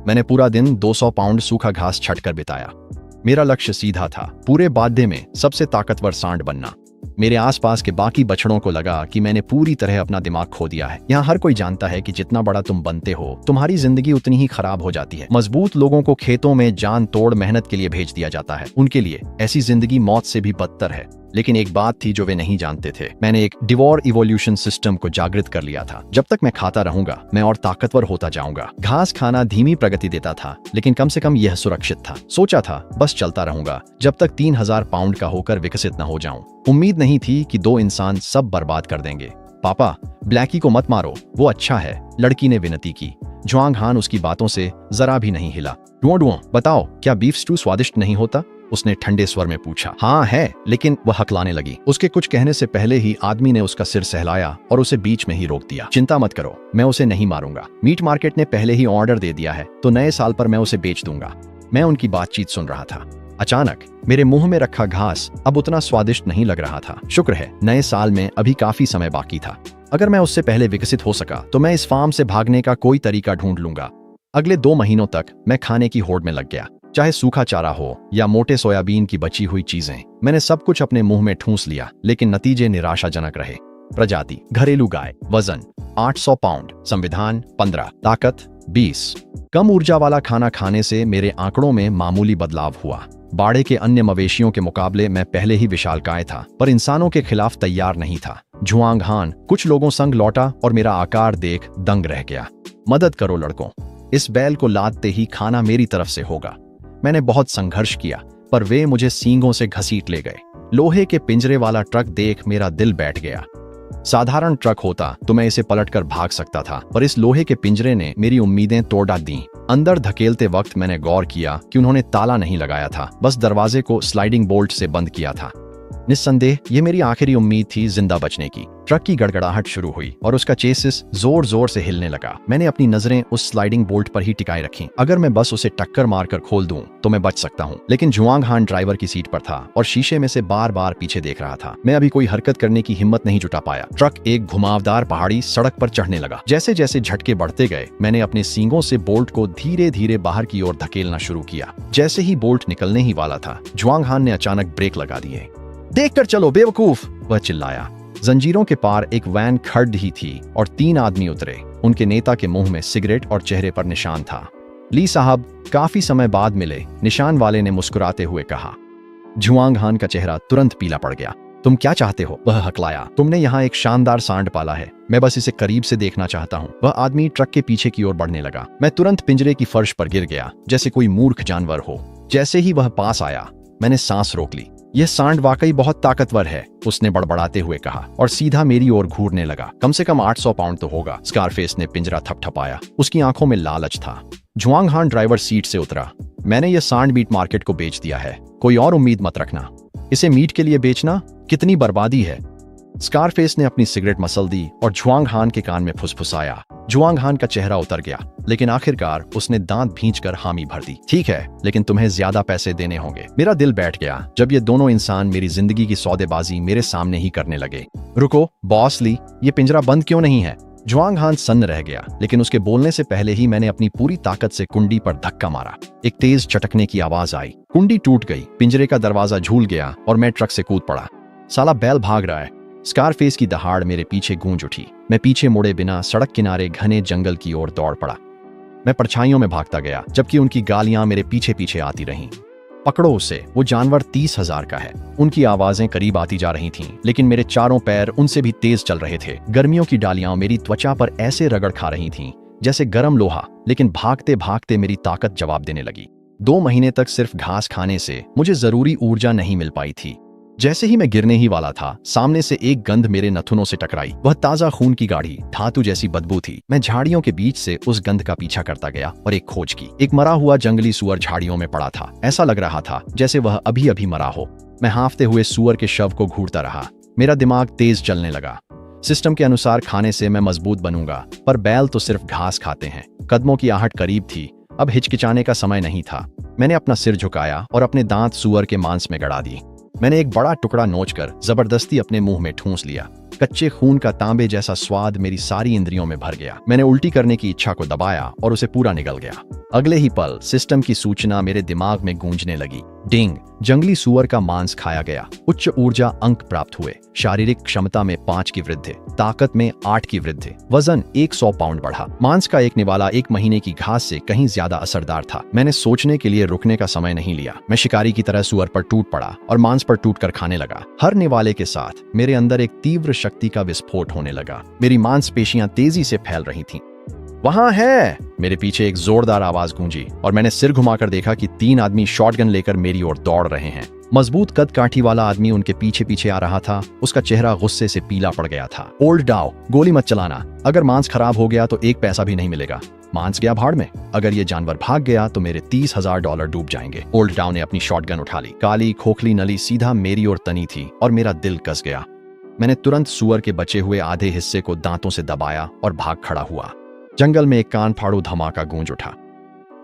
मैंने पूरा दिन 200 पाउंड सूखा घास छटकर बिताया। मेरा लक्ष्य सीधा था, पूरे बाद्य में सबसे ताकतवर सांड बनना। मेरे आसपास के बाकी बछड़ों को लगा कि मैंने पूरी तरह अपना दिमाग खो दिया है। यहाँ हर कोई जानता है कि जितना बड़ा तुम बनते हो, तुम्हारी जिंदगी उतनी ही खराब हो जाती है। मजबूत लोगों को खेतों में जान तोड़ मेहनत के लिए भेज दिया जाता है। उनके लिए ऐसी जिंदगी मौत से भी बदतर है। लेकिन एक बात थी जो वे नहीं जानते थे। मैंने एक डिवोर इवोल्यूशन सिस्टम को जागृत कर लिया था। जब तक मैं खाता रहूंगा, मैं और ताकतवर होता जाऊंगा। घास खाना धीमी प्रगति देता था, लेकिन कम से कम यह सुरक्षित था। सोचा था बस चलता रहूंगा जब तक 3000 पाउंड का होकर विकसित न हो जाऊं। उम्मीद नहीं थी कि दो इंसान सब बर्बाद कर देंगे। पापा, ब्लैकी को मत मारो, वो अच्छा है, लड़की ने विनती की। जुआंग हान उसकी बातों से जरा भी नहीं हिला। डुओ, बताओ, क्या बीफ स्टू स्वादिष्ट नहीं होता? उसने ठंडे स्वर में पूछा। हाँ है, लेकिन वह हकलाने लगी। उसके कुछ कहने से पहले ही आदमी ने उसका सिर सहलाया और उसे बीच में ही रोक दिया। चिंता मत करो, मैं उसे नहीं मारूंगा। मीट मार्केट ने पहले ही ऑर्डर दे दिया है, तो नए साल पर मैं उसे बेच दूंगा। मैं उनकी बातचीत सुन रहा था। अचानक मेरे मुंह में रखा घास अब उतना स्वादिष्ट नहीं लग रहा था। शुक्र है, नए साल में अभी काफी समय बाकी था। अगर मैं उससे पहले विकसित हो सका तो मैं इस फार्म से भागने का कोई तरीका ढूंढ लूंगा। अगले 2 महीनों तक मैं खाने की होड़ में लग गया। चाहे सूखा चारा हो या मोटे सोयाबीन की बची हुई चीजें, मैंने सब कुछ अपने मुंह में ठूंस लिया, लेकिन नतीजे निराशाजनक रहे। प्रजाति घरेलू गाय, वजन 800 पाउंड, संविधान 15, ताकत 20। कम ऊर्जा वाला खाना खाने से मेरे आंकड़ों में मामूली बदलाव हुआ। बाड़े के अन्य मवेशियों के मुकाबले मैं पहले ही विशालकाय था, पर इंसानों के खिलाफ तैयार नहीं था। जुआंग हान कुछ लोगों संग लौटा और मेरा आकार देख दंग रह गया। मदद करो लड़कों, इस बैल को लादते ही खाना मेरी तरफ से होगा। मैंने बहुत संघर्ष किया, पर वे मुझे सींगों से घसीट ले गए। लोहे के पिंजरे वाला ट्रक देख मेरा दिल बैठ गया। साधारण ट्रक होता तो मैं इसे पलटकर भाग सकता था, पर इस लोहे के पिंजरे ने मेरी उम्मीदें तोड़ दी। अंदर धकेलते वक्त मैंने गौर किया कि उन्होंने ताला नहीं लगाया था, बस दरवाजे को स्लाइडिंग बोल्ट से बंद किया था। निस्संदेह ये मेरी आखिरी उम्मीद थी जिंदा बचने की। ट्रक की गड़गड़ाहट शुरू हुई और उसका चेसिस जोर जोर से हिलने लगा। मैंने अपनी नजरें उस स्लाइडिंग बोल्ट पर ही टिकाए रखी। अगर मैं बस उसे टक्कर मारकर खोल दूं तो मैं बच सकता हूं। लेकिन जुआंग हान ड्राइवर की सीट पर था और शीशे में से बार बार पीछे देख रहा था। मैं अभी कोई हरकत करने की हिम्मत नहीं जुटा पाया। ट्रक एक घुमावदार पहाड़ी सड़क पर चढ़ने लगा। जैसे जैसे झटके बढ़ते गए, मैंने अपने सींगों से बोल्ट को धीरे धीरे बाहर की ओर धकेलना शुरू किया। जैसे ही बोल्ट निकलने ही वाला था, जुआंग हान ने अचानक ब्रेक लगा दिए। देखकर चलो बेवकूफ, वह चिल्लाया। जंजीरों के पार एक वैन खड़ी ही थी और 3 आदमी उतरे। उनके नेता के मुंह में सिगरेट और चेहरे पर निशान था। ली साहब, काफी समय बाद मिले, निशान वाले ने मुस्कुराते हुए कहा। जुआंग हान का चेहरा तुरंत पीला पड़ गया। तुम क्या चाहते हो? वह हकलाया। तुमने यहाँ एक शानदार सांड पाला है, मैं बस इसे करीब से देखना चाहता हूँ। वह आदमी ट्रक के पीछे की ओर बढ़ने लगा। मैं तुरंत पिंजरे की फर्श पर गिर गया, जैसे कोई मूर्ख जानवर हो। जैसे ही वह पास आया, मैंने सांस रोक ली। यह सांड वाकई बहुत ताकतवर है, उसने बड़बड़ाते हुए कहा और सीधा मेरी ओर घूरने लगा। कम से कम 800 पाउंड तो होगा। स्कारफेस ने पिंजरा थपथपाया। उसकी आंखों में लालच था। जुआंग हान ड्राइवर सीट से उतरा। मैंने यह सांड मीट मार्केट को बेच दिया है, कोई और उम्मीद मत रखना। इसे मीट के लिए बेचना कितनी बर्बादी है। स्कारफेस ने अपनी सिगरेट मसल दी और जुआंग हान के कान में फुसफुसाया। जुआंग हान का चेहरा उतर गया, लेकिन आखिरकार उसने दांत भींचकर हामी भर दी। ठीक है, लेकिन तुम्हें ज्यादा पैसे देने होंगे। मेरा दिल बैठ गया जब ये दोनों इंसान मेरी जिंदगी की सौदेबाजी मेरे सामने ही करने लगे। रुको बॉस ली, ये पिंजरा बंद क्यों नहीं है? जुआंग हान सन्न रह गया, लेकिन उसके बोलने से पहले ही मैंने अपनी पूरी ताकत से कुंडी पर धक्का मारा। एक तेज चटकने की आवाज आई, कुंडी टूट गई, पिंजरे का दरवाजा झूल गया और मैं ट्रक से कूद पड़ा। साला बैल भाग रहा है। स्कारफेस की दहाड़ मेरे पीछे गूंज उठी। मैं पीछे मुड़े बिना सड़क किनारे घने जंगल की ओर दौड़ पड़ा। मैं परछाइयों में भागता गया, जबकि उनकी गालियां मेरे पीछे पीछे आती रहीं। पकड़ो उसे, वो जानवर 30,000 का है। उनकी आवाजें करीब आती जा रही थीं, लेकिन मेरे चारों पैर उनसे भी तेज चल रहे थे। गर्मियों की डालियां मेरी त्वचा पर ऐसे रगड़ खा रही थीं जैसे गर्म लोहा, लेकिन भागते भागते मेरी ताकत जवाब देने लगी। 2 महीने तक सिर्फ घास खाने से मुझे जरूरी ऊर्जा नहीं मिल पाई थी। जैसे ही मैं गिरने ही वाला था, सामने से एक गंध मेरे नथुनों से टकराई। वह ताजा खून की गाढ़ी धातु जैसी बदबू थी। मैं झाड़ियों के बीच से उस गंध का पीछा करता गया और एक खोज की। एक मरा हुआ जंगली सुअर झाड़ियों में पड़ा था। ऐसा लग रहा था जैसे वह अभी अभी मरा हो। मैं हांफते हुए सुअर के शव को घूरता रहा। मेरा दिमाग तेज चलने लगा। सिस्टम के अनुसार खाने से मैं मजबूत बनूंगा, पर बैल तो सिर्फ घास खाते हैं। कदमों की आहट करीब थी। अब हिचकिचाने का समय नहीं था। मैंने अपना सिर झुकाया और अपने दांत सुअर के मांस में गड़ा दिए। मैंने एक बड़ा टुकड़ा नोचकर जबरदस्ती अपने मुंह में ठूंस लिया। कच्चे खून का तांबे जैसा स्वाद मेरी सारी इंद्रियों में भर गया। मैंने उल्टी करने की इच्छा को दबाया और उसे पूरा निगल गया। अगले ही पल सिस्टम की सूचना मेरे दिमाग में गूंजने लगी। डिंग! जंगली सुअर का मांस खाया गया। उच्च ऊर्जा अंक प्राप्त हुए। शारीरिक क्षमता में 5 की वृद्धि, ताकत में 8 की वृद्धि, वजन 100 पाउंड बढ़ा। मांस का एक निवाला 1 महीने की घास से कहीं ज्यादा असरदार था। मैंने सोचने के लिए रुकने का समय नहीं लिया। मैं शिकारी की तरह सुअर पर टूट पड़ा और मांस पर टूटकर खाने लगा। हर निवाले के साथ मेरे अंदर एक तीव्र शक्ति का विस्फोट होने लगा। मेरी मांसपेशियां तेजी से फैल रही थीं। वहां है! मेरे पीछे एक जोरदार आवाज गूंजी और मैंने सिर घुमाकर देखा कि 3 आदमी शॉटगन लेकर मेरी ओर दौड़ रहे हैं। मजबूत कद काठी वाला आदमी उनके पीछे पीछे आ रहा था। उसका चेहरा गुस्से से पीला पड़ गया था। ओल्ड डाओ, गोली मत चलाना। अगर मांस खराब हो गया तो 1 पैसा भी नहीं मिलेगा। मांस गया भाड़ में। अगर ये जानवर भाग गया तो मेरे $30,000 डूब जाएंगे। ओल्ड डाओ ने अपनी शॉटगन उठा ली। काली खोखली नली सीधा मेरी ओर तनी थी और मेरा दिल कस गया। मैंने तुरंत सुअर के बचे हुए आधे हिस्से को दांतों से दबाया और भाग खड़ा हुआ। जंगल में एक कान फाड़ू धमाका गूंज उठा।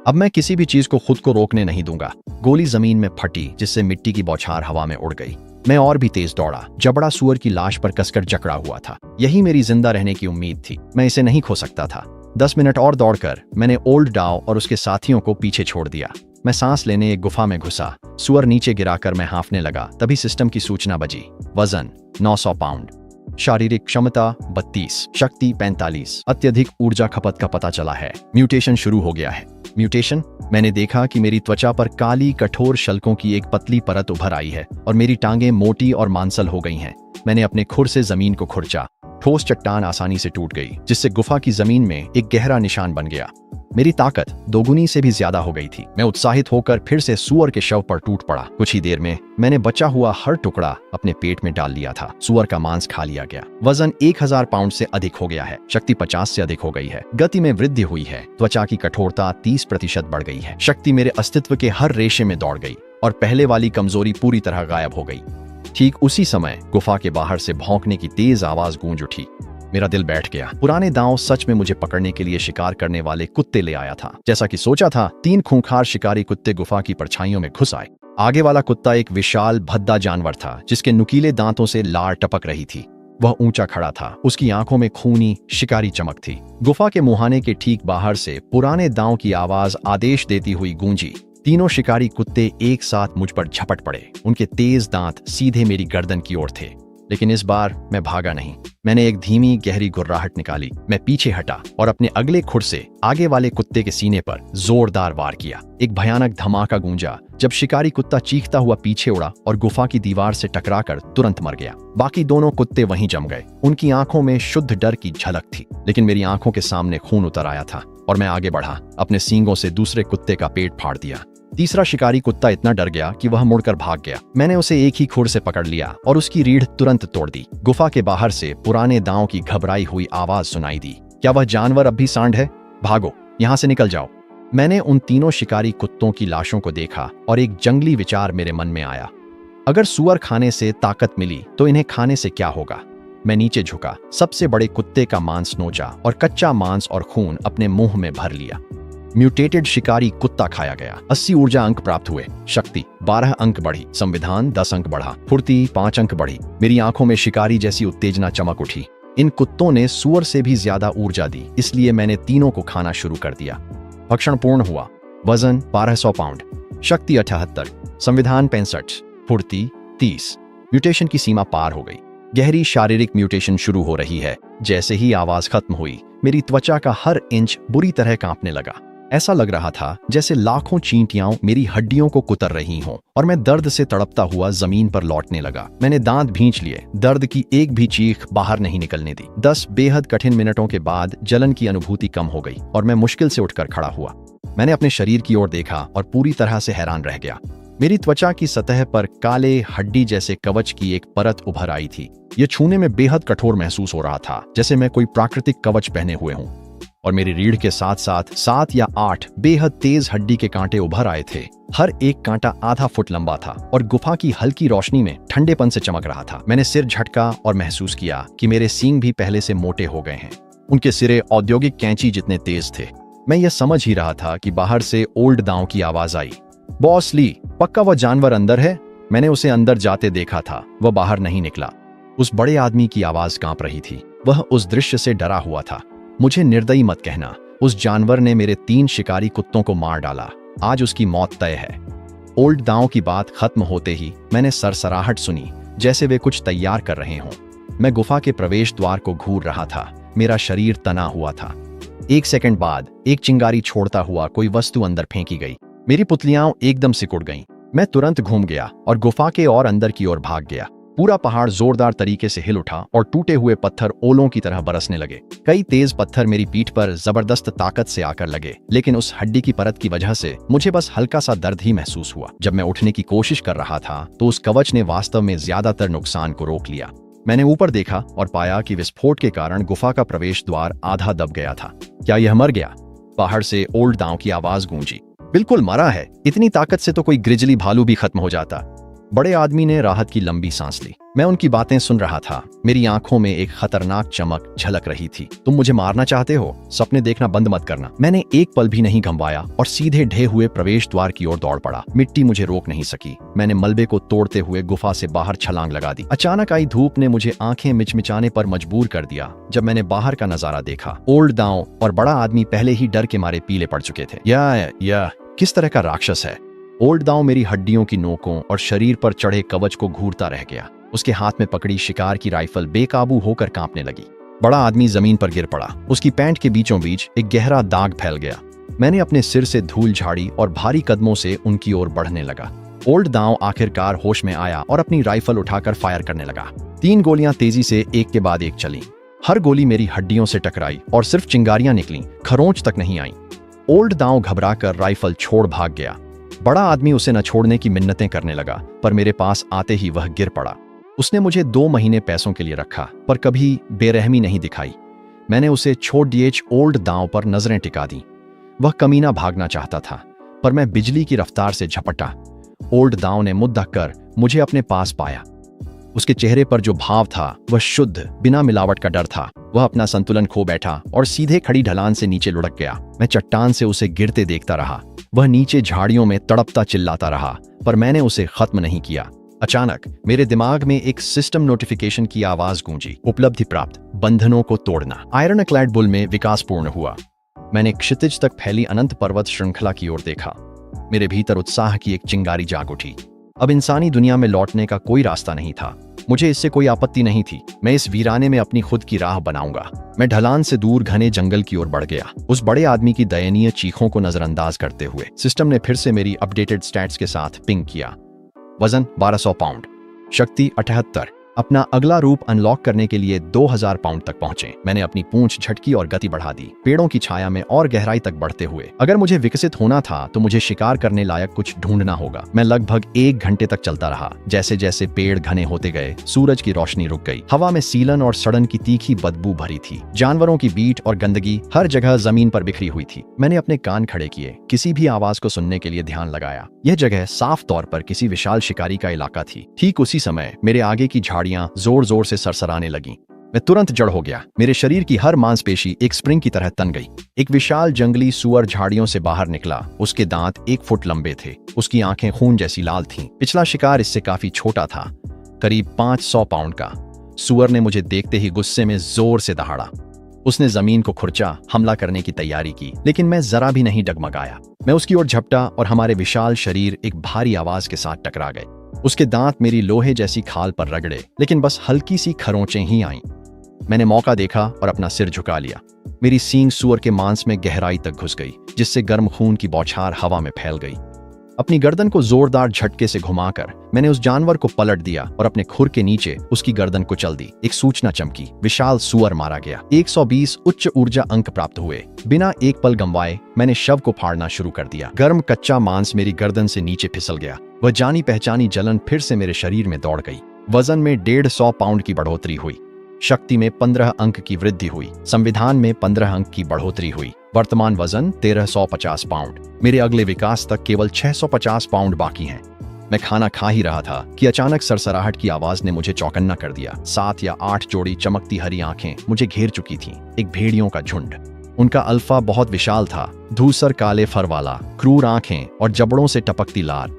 अब मैं किसी भी चीज को खुद को रोकने नहीं दूंगा। गोली जमीन में फटी जिससे मिट्टी की बौछार हवा में उड़ गई। मैं और भी तेज दौड़ा। जबड़ा सुअर की लाश पर कसकर जकड़ा हुआ था। यही मेरी जिंदा रहने की उम्मीद थी। मैं इसे नहीं खो सकता था। 10 मिनट और दौड़कर मैंने ओल्ड डाओ और उसके साथियों को पीछे छोड़ दिया। मैं सांस लेने एक गुफा में घुसा। सुअर नीचे गिराकर मैं हाँफने लगा। तभी सिस्टम की सूचना बजी। वजन 900 पाउंड, शारीरिक क्षमता 32, शक्ति 45, अत्यधिक ऊर्जा खपत का पता चला है। म्यूटेशन शुरू हो गया है। म्यूटेशन? मैंने देखा कि मेरी त्वचा पर काली कठोर शल्कों की एक पतली परत उभर आई है और मेरी टांगें मोटी और मांसल हो गई हैं। मैंने अपने खुर से जमीन को खुरचा। ठोस चट्टान आसानी से टूट गई, जिससे गुफा की जमीन में एक गहरा निशान बन गया। मेरी ताकत दोगुनी से भी ज्यादा हो गई थी। मैं उत्साहित होकर फिर से सुअर के शव पर टूट पड़ा। कुछ ही देर में मैंने बचा हुआ हर टुकड़ा अपने पेट में डाल लिया था। सुअर का मांस खा लिया गया। वजन 1000 पाउंड से अधिक हो गया है। शक्ति 50 से अधिक हो गई है। गति में वृद्धि हुई है। त्वचा की कठोरता 30% बढ़ गई है। शक्ति मेरे अस्तित्व के हर रेशे में दौड़ गई और पहले वाली कमजोरी पूरी तरह गायब हो गई। ठीक उसी समय गुफा के बाहर से भौंकने की तेज आवाज गूंज उठी। मेरा दिल बैठ गया। पुराने दांव सच में मुझे पकड़ने के लिए शिकार करने वाले कुत्ते ले आया था। जैसा कि सोचा था, 3 खूंखार शिकारी कुत्ते गुफा की परछाइयों में घुस आए। आगे वाला कुत्ता एक विशाल भद्दा जानवर था जिसके नुकीले दांतों से लार टपक रही थी। वह ऊंचा खड़ा था। उसकी आंखों में खूनी शिकारी चमक थी। गुफा के मुहाने के ठीक बाहर से पुराने दांव की आवाज आदेश देती हुई गूंजी। तीनों शिकारी कुत्ते एक साथ मुझ पर झपट पड़े। उनके तेज दांत सीधे मेरी गर्दन की ओर थे। लेकिन इस बार मैं भागा नहीं। मैंने एक धीमी गहरी गुर्राहट निकाली। मैं पीछे हटा और अपने अगले खुर से आगे वाले कुत्ते के सीने पर जोरदार वार किया। एक भयानक धमाका गूंजा जब शिकारी कुत्ता चीखता हुआ पीछे उड़ा और गुफा की दीवार से टकराकर तुरंत मर गया। बाकी दोनों कुत्ते वहीं जम गए। उनकी आंखों में शुद्ध डर की झलक थी, लेकिन मेरी आंखों के सामने खून उतर आया था और मैं आगे बढ़ा। अपने सींगों से दूसरे कुत्ते का पेट फाड़ दिया। तीसरा शिकारी कुत्ता इतना डर गया कि वह मुड़कर भाग गया। मैंने उसे एक ही खुर से पकड़ लिया और उसकी रीढ़ तुरंत तोड़ दी। गुफा के बाहर से पुराने दांव की घबराई हुई आवाज सुनाई दी। क्या वह जानवर अब भी सांड है? भागो, यहाँ से निकल जाओ। मैंने उन तीनों शिकारी कुत्तों की लाशों को देखा और एक जंगली विचार मेरे मन में आया। अगर सुअर खाने से ताकत मिली तो इन्हें खाने से क्या होगा? मैं नीचे झुका, सबसे बड़े कुत्ते का मांस नोचा और कच्चा मांस और खून अपने मुंह में भर लिया। म्यूटेटेड शिकारी कुत्ता खाया गया। 80 ऊर्जा अंक प्राप्त हुए। शक्ति 12 अंक बढ़ी। संविधान 10 अंक बढ़ा। फुर्ती 5 अंक बढ़ी। मेरी आंखों में शिकारी जैसी उत्तेजना चमक उठी। इन कुत्तों ने सुअर से भी ज्यादा ऊर्जा दी, इसलिए मैंने तीनों को खाना शुरू कर दिया। भक्षण पूर्ण हुआ। वजन 1200 पाउंड, शक्ति 78, संविधान 65, फुर्ती 30। म्यूटेशन की सीमा पार हो गई। गहरी शारीरिक म्यूटेशन शुरू हो रही है। जैसे ही आवाज खत्म हुई, मेरी त्वचा का हर इंच बुरी तरह कांपने लगा। ऐसा लग रहा था जैसे लाखों चींटियां मेरी हड्डियों को कुतर रही हों और मैं दर्द से तड़पता हुआ जमीन पर लौटने लगा। मैंने दांत भींच लिए। दर्द की एक भी चीख बाहर नहीं निकलने दी। 10 बेहद कठिन मिनटों के बाद जलन की अनुभूति कम हो गई और मैं मुश्किल से उठकर खड़ा हुआ। मैंने अपने शरीर की ओर देखा और पूरी तरह से हैरान रह गया। मेरी त्वचा की सतह पर काले हड्डी जैसे कवच की एक परत उभर आई थी। यह छूने में बेहद कठोर महसूस हो रहा था, जैसे मैं कोई प्राकृतिक कवच पहने हुए हूं। और मेरी रीढ़ के साथ साथ 7 या 8 बेहद तेज हड्डी के कांटे उभर आए थे। हर एक कांटा आधा फुट लंबा था और गुफा की हल्की रोशनी में ठंडेपन से चमक रहा था। मैंने सिर झटका और महसूस किया कि मेरे सींग भी पहले से मोटे हो गए हैं। उनके सिरे औद्योगिक कैंची जितने तेज थे। मैं यह समझ ही रहा था कि बाहर से ओल्ड दांव की आवाज आई। बॉस ली, पक्का वह जानवर अंदर है? मैंने उसे अंदर जाते देखा था, वह बाहर नहीं निकला। उस बड़े आदमी की आवाज कांप रही थी। वह उस दृश्य से डरा हुआ था। मुझे निर्दयी मत कहना, उस जानवर ने मेरे 3 शिकारी कुत्तों को मार डाला। आज उसकी मौत तय है। ओल्ड दांव की बात खत्म होते ही मैंने सरसराहट सुनी, जैसे वे कुछ तैयार कर रहे हों। मैं गुफा के प्रवेश द्वार को घूर रहा था। मेरा शरीर तना हुआ था। 1 सेकंड बाद एक चिंगारी छोड़ता हुआ कोई वस्तु अंदर फेंकी गई। मेरी पुतलियां एकदम सिकुड़ गईं। मैं तुरंत घूम गया और गुफा के और अंदर की ओर भाग गया। पूरा पहाड़ जोरदार तरीके से हिल उठा और टूटे हुए पत्थर ओलों की तरह बरसने लगे। कई तेज पत्थर मेरी पीठ पर जबरदस्त ताकत से आकर लगे, लेकिन उस हड्डी की परत की वजह से मुझे बस हल्का सा दर्द ही महसूस हुआ। जब मैं उठने की कोशिश कर रहा था तो उस कवच ने वास्तव में ज्यादातर नुकसान को रोक लिया। मैंने ऊपर देखा और पाया कि विस्फोट के कारण गुफा का प्रवेश द्वार आधा दब गया था। क्या यह मर गया? बाहर से ओल्ड दांव की आवाज गूंजी। बिल्कुल मरा है। इतनी ताकत से तो कोई ग्रिजली भालू भी खत्म हो जाता। बड़े आदमी ने राहत की लंबी सांस ली। मैं उनकी बातें सुन रहा था। मेरी आंखों में एक खतरनाक चमक झलक रही थी। तुम मुझे मारना चाहते हो? सपने देखना बंद मत करना। मैंने एक पल भी नहीं गंवाया और सीधे ढे हुए प्रवेश द्वार की ओर दौड़ पड़ा। मिट्टी मुझे रोक नहीं सकी। मैंने मलबे को तोड़ते हुए गुफा से बाहर छलांग लगा दी। अचानक आई धूप ने मुझे आंखें मिचमिचाने पर मजबूर कर दिया। जब मैंने बाहर का नजारा देखा, ओल्ड दांव और बड़ा आदमी पहले ही डर के मारे पीले पड़ चुके थे। यह किस तरह का राक्षस है? ओल्ड दांव मेरी हड्डियों की नोकों और शरीर पर चढ़े कवच को घूरता रह गया। उसके हाथ में पकड़ी शिकार की राइफल बेकाबू होकर कांपने लगी। बड़ा आदमी जमीन पर गिर पड़ा। उसकी पैंट के बीचों बीच एक गहरा दाग फैल गया। मैंने अपने सिर से धूल झाड़ी और भारी कदमों से उनकी ओर बढ़ने लगा। ओल्ड दांव आखिरकार होश में आया और अपनी राइफल उठाकर फायर करने लगा। 3 गोलियां तेजी से एक के बाद एक चलीं। हर गोली मेरी हड्डियों से टकराई और सिर्फ चिंगारियां निकलीं, खरोंच तक नहीं आई। ओल्ड दांव घबराकर राइफल छोड़ भाग गया। बड़ा आदमी उसे न छोड़ने की मिन्नतें करने लगा, पर मेरे पास आते ही वह गिर पड़ा। उसने मुझे 2 महीने पैसों के लिए रखा, पर कभी बेरहमी नहीं दिखाई। मैंने उसे छोड़ दिए। ओल्ड दांव पर नजरें टिका दी। वह कमीना भागना चाहता था, पर मैं बिजली की रफ्तार से झपटा। ओल्ड दांव ने मुद्दा कर मुझे अपने पास पाया। उसके चेहरे पर जो भाव था वह शुद्ध, बिना मिलावट का डर था। वह अपना संतुलन खो बैठा और सीधे खड़ी ढलान से नीचे लुढ़क गया। मैं चट्टान से उसे गिरते देखता रहा। वह नीचे झाड़ियों में तड़पता चिल्लाता रहा, पर मैंने उसे खत्म नहीं किया। अचानक मेरे दिमाग में एक सिस्टम नोटिफिकेशन की आवाज गूंजी। उपलब्धि प्राप्त, बंधनों को तोड़ना। आयरनक्लैड बुल में विकास पूर्ण हुआ। मैंने क्षितिज तक फैली अनंत पर्वत श्रृंखला की ओर देखा। मेरे भीतर उत्साह की एक चिंगारी जाग उठी। अब इंसानी दुनिया में लौटने का कोई रास्ता नहीं था। मुझे इससे कोई आपत्ति नहीं थी। मैं इस वीराने में अपनी खुद की राह बनाऊंगा। मैं ढलान से दूर घने जंगल की ओर बढ़ गया, उस बड़े आदमी की दयनीय चीखों को नजरअंदाज करते हुए। सिस्टम ने फिर से मेरी अपडेटेड स्टैट्स के साथ पिंग किया। वजन 1200 पाउंड, शक्ति 78। अपना अगला रूप अनलॉक करने के लिए 2000 पाउंड तक पहुंचे। मैंने अपनी पूंछ झटकी और गति बढ़ा दी, पेड़ों की छाया में और गहराई तक बढ़ते हुए। अगर मुझे विकसित होना था तो मुझे शिकार करने लायक कुछ ढूंढना होगा। मैं लगभग 1 घंटे तक चलता रहा। जैसे जैसे पेड़ घने होते गए, सूरज की रोशनी रुक गई। हवा में सीलन और सड़न की तीखी बदबू भरी थी। जानवरों की बीट और गंदगी हर जगह जमीन पर बिखरी हुई थी। मैंने अपने कान खड़े किए, किसी भी आवाज को सुनने के लिए ध्यान लगाया। यह जगह साफ तौर पर किसी विशाल शिकारी का इलाका थी। ठीक उसी समय मेरे आगे की झाड़ियां जोर जोर से सरसराने लगीं। मैं तुरंत जड़ हो गया। मेरे शरीर की हर मांसपेशी एक स्प्रिंग की तरह तन गई। एक विशाल जंगली सुअर झाड़ियों से बाहर निकला। उसके दांत 1 फुट लंबे थे। उसकी आंखें खून जैसी लाल थीं। पिछला शिकार इससे काफी छोटा था, करीब 500 पाउंड का। सुअर ने मुझे देखते ही गुस्से में जोर से दहाड़ा। उसने जमीन को खुरचा, हमला करने की तैयारी की, लेकिन मैं जरा भी नहीं डगमगाया। मैं उसकी ओर झपटा और हमारे विशाल शरीर एक भारी आवाज के साथ टकरा गए। उसके दांत मेरी लोहे जैसी खाल पर रगड़े, लेकिन बस हल्की सी खरोंचें ही आईं। मैंने मौका देखा और अपना सिर झुका लिया। मेरी सींग सुअर के मांस में गहराई तक घुस गई, जिससे गर्म खून की बौछार हवा में फैल गई। अपनी गर्दन को जोरदार झटके से घुमाकर मैंने उस जानवर को पलट दिया और अपने खुर के नीचे उसकी गर्दन को चल दी। एक सूचना चमकी, विशाल सुअर मारा गया। 120 उच्च ऊर्जा अंक प्राप्त हुए। बिना एक पल गंवाए मैंने शव को फाड़ना शुरू कर दिया। गर्म कच्चा मांस मेरी गर्दन से नीचे फिसल गया। वह जानी पहचानी जलन फिर से मेरे शरीर में दौड़ गई। वजन में 150 पाउंड की बढ़ोतरी हुई। शक्ति में 15 अंक की वृद्धि हुई। संविधान में 15 अंक की बढ़ोतरी हुई। वर्तमान वजन 1350 पाउंड। मेरे अगले विकास तक केवल 650 पाउंड बाकी हैं। मैं खाना खा ही रहा था कि अचानक सरसराहट की आवाज ने मुझे चौकन्ना कर दिया। 7 या 8 जोड़ी चमकती हरी आंखें मुझे घेर चुकी थीं। एक भेड़ियों का झुंड। उनका अल्फा बहुत विशाल था, धूसर काले फर वाला, क्रूर आंखें और जबड़ों से टपकती लार।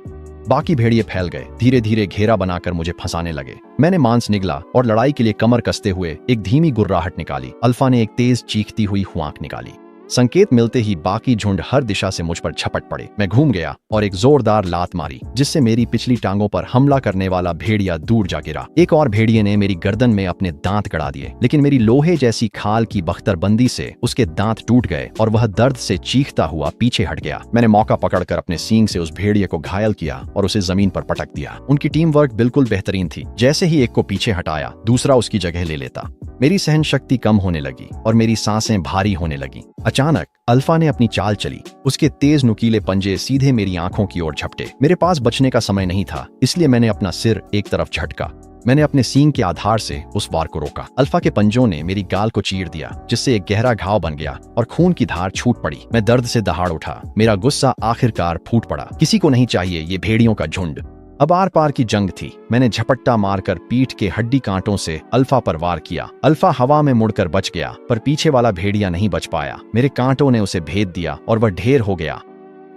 बाकी भेड़िए फैल गए, धीरे धीरे घेरा बनाकर मुझे फंसाने लगे। मैंने मांस निगला और लड़ाई के लिए कमर कसते हुए एक धीमी गुर्राहट निकाली। अल्फा ने एक तेज चीखती हुई हुआंक निकाली। संकेत मिलते ही बाकी झुंड हर दिशा से मुझ पर झपट पड़े। मैं घूम गया और एक जोरदार लात मारी, जिससे मेरी पिछली टांगों पर हमला करने वाला भेड़िया दूर जा गिरा। एक और भेड़िए ने मेरी गर्दन में अपने दांत गड़ा दिए, लेकिन मेरी लोहे जैसी खाल की बख्तरबंदी से उसके दांत टूट गए और वह दर्द से चीखता हुआ पीछे हट गया। मैंने मौका पकड़कर अपने सींग से उस भेड़िए को घायल किया और उसे जमीन पर पटक दिया। उनकी टीम वर्क बिल्कुल बेहतरीन थी। जैसे ही एक को पीछे हटाया, दूसरा उसकी जगह ले लेता। मेरी सहन शक्ति कम होने लगी और मेरी सांसें भारी होने लगी। अचानक अल्फा ने अपनी चाल चली। उसके तेज नुकीले पंजे सीधे मेरी आंखों की ओर झपटे। मेरे पास बचने का समय नहीं था, इसलिए मैंने अपना सिर एक तरफ झटका। मैंने अपने सींग के आधार से उस वार को रोका। अल्फा के पंजों ने मेरी गाल को चीर दिया, जिससे एक गहरा घाव बन गया और खून की धार छूट पड़ी। मैं दर्द से दहाड़ उठा। मेरा गुस्सा आखिरकार फूट पड़ा। किसी को नहीं चाहिए ये भेड़ियों का झुंड। अब आर पार की जंग थी। मैंने झपट्टा मारकर पीठ के हड्डी कांटों से अल्फा पर वार किया। अल्फा हवा में मुड़कर बच गया, पर पीछे वाला भेड़िया नहीं बच पाया। मेरे कांटों ने उसे भेद दिया और वह ढेर हो गया।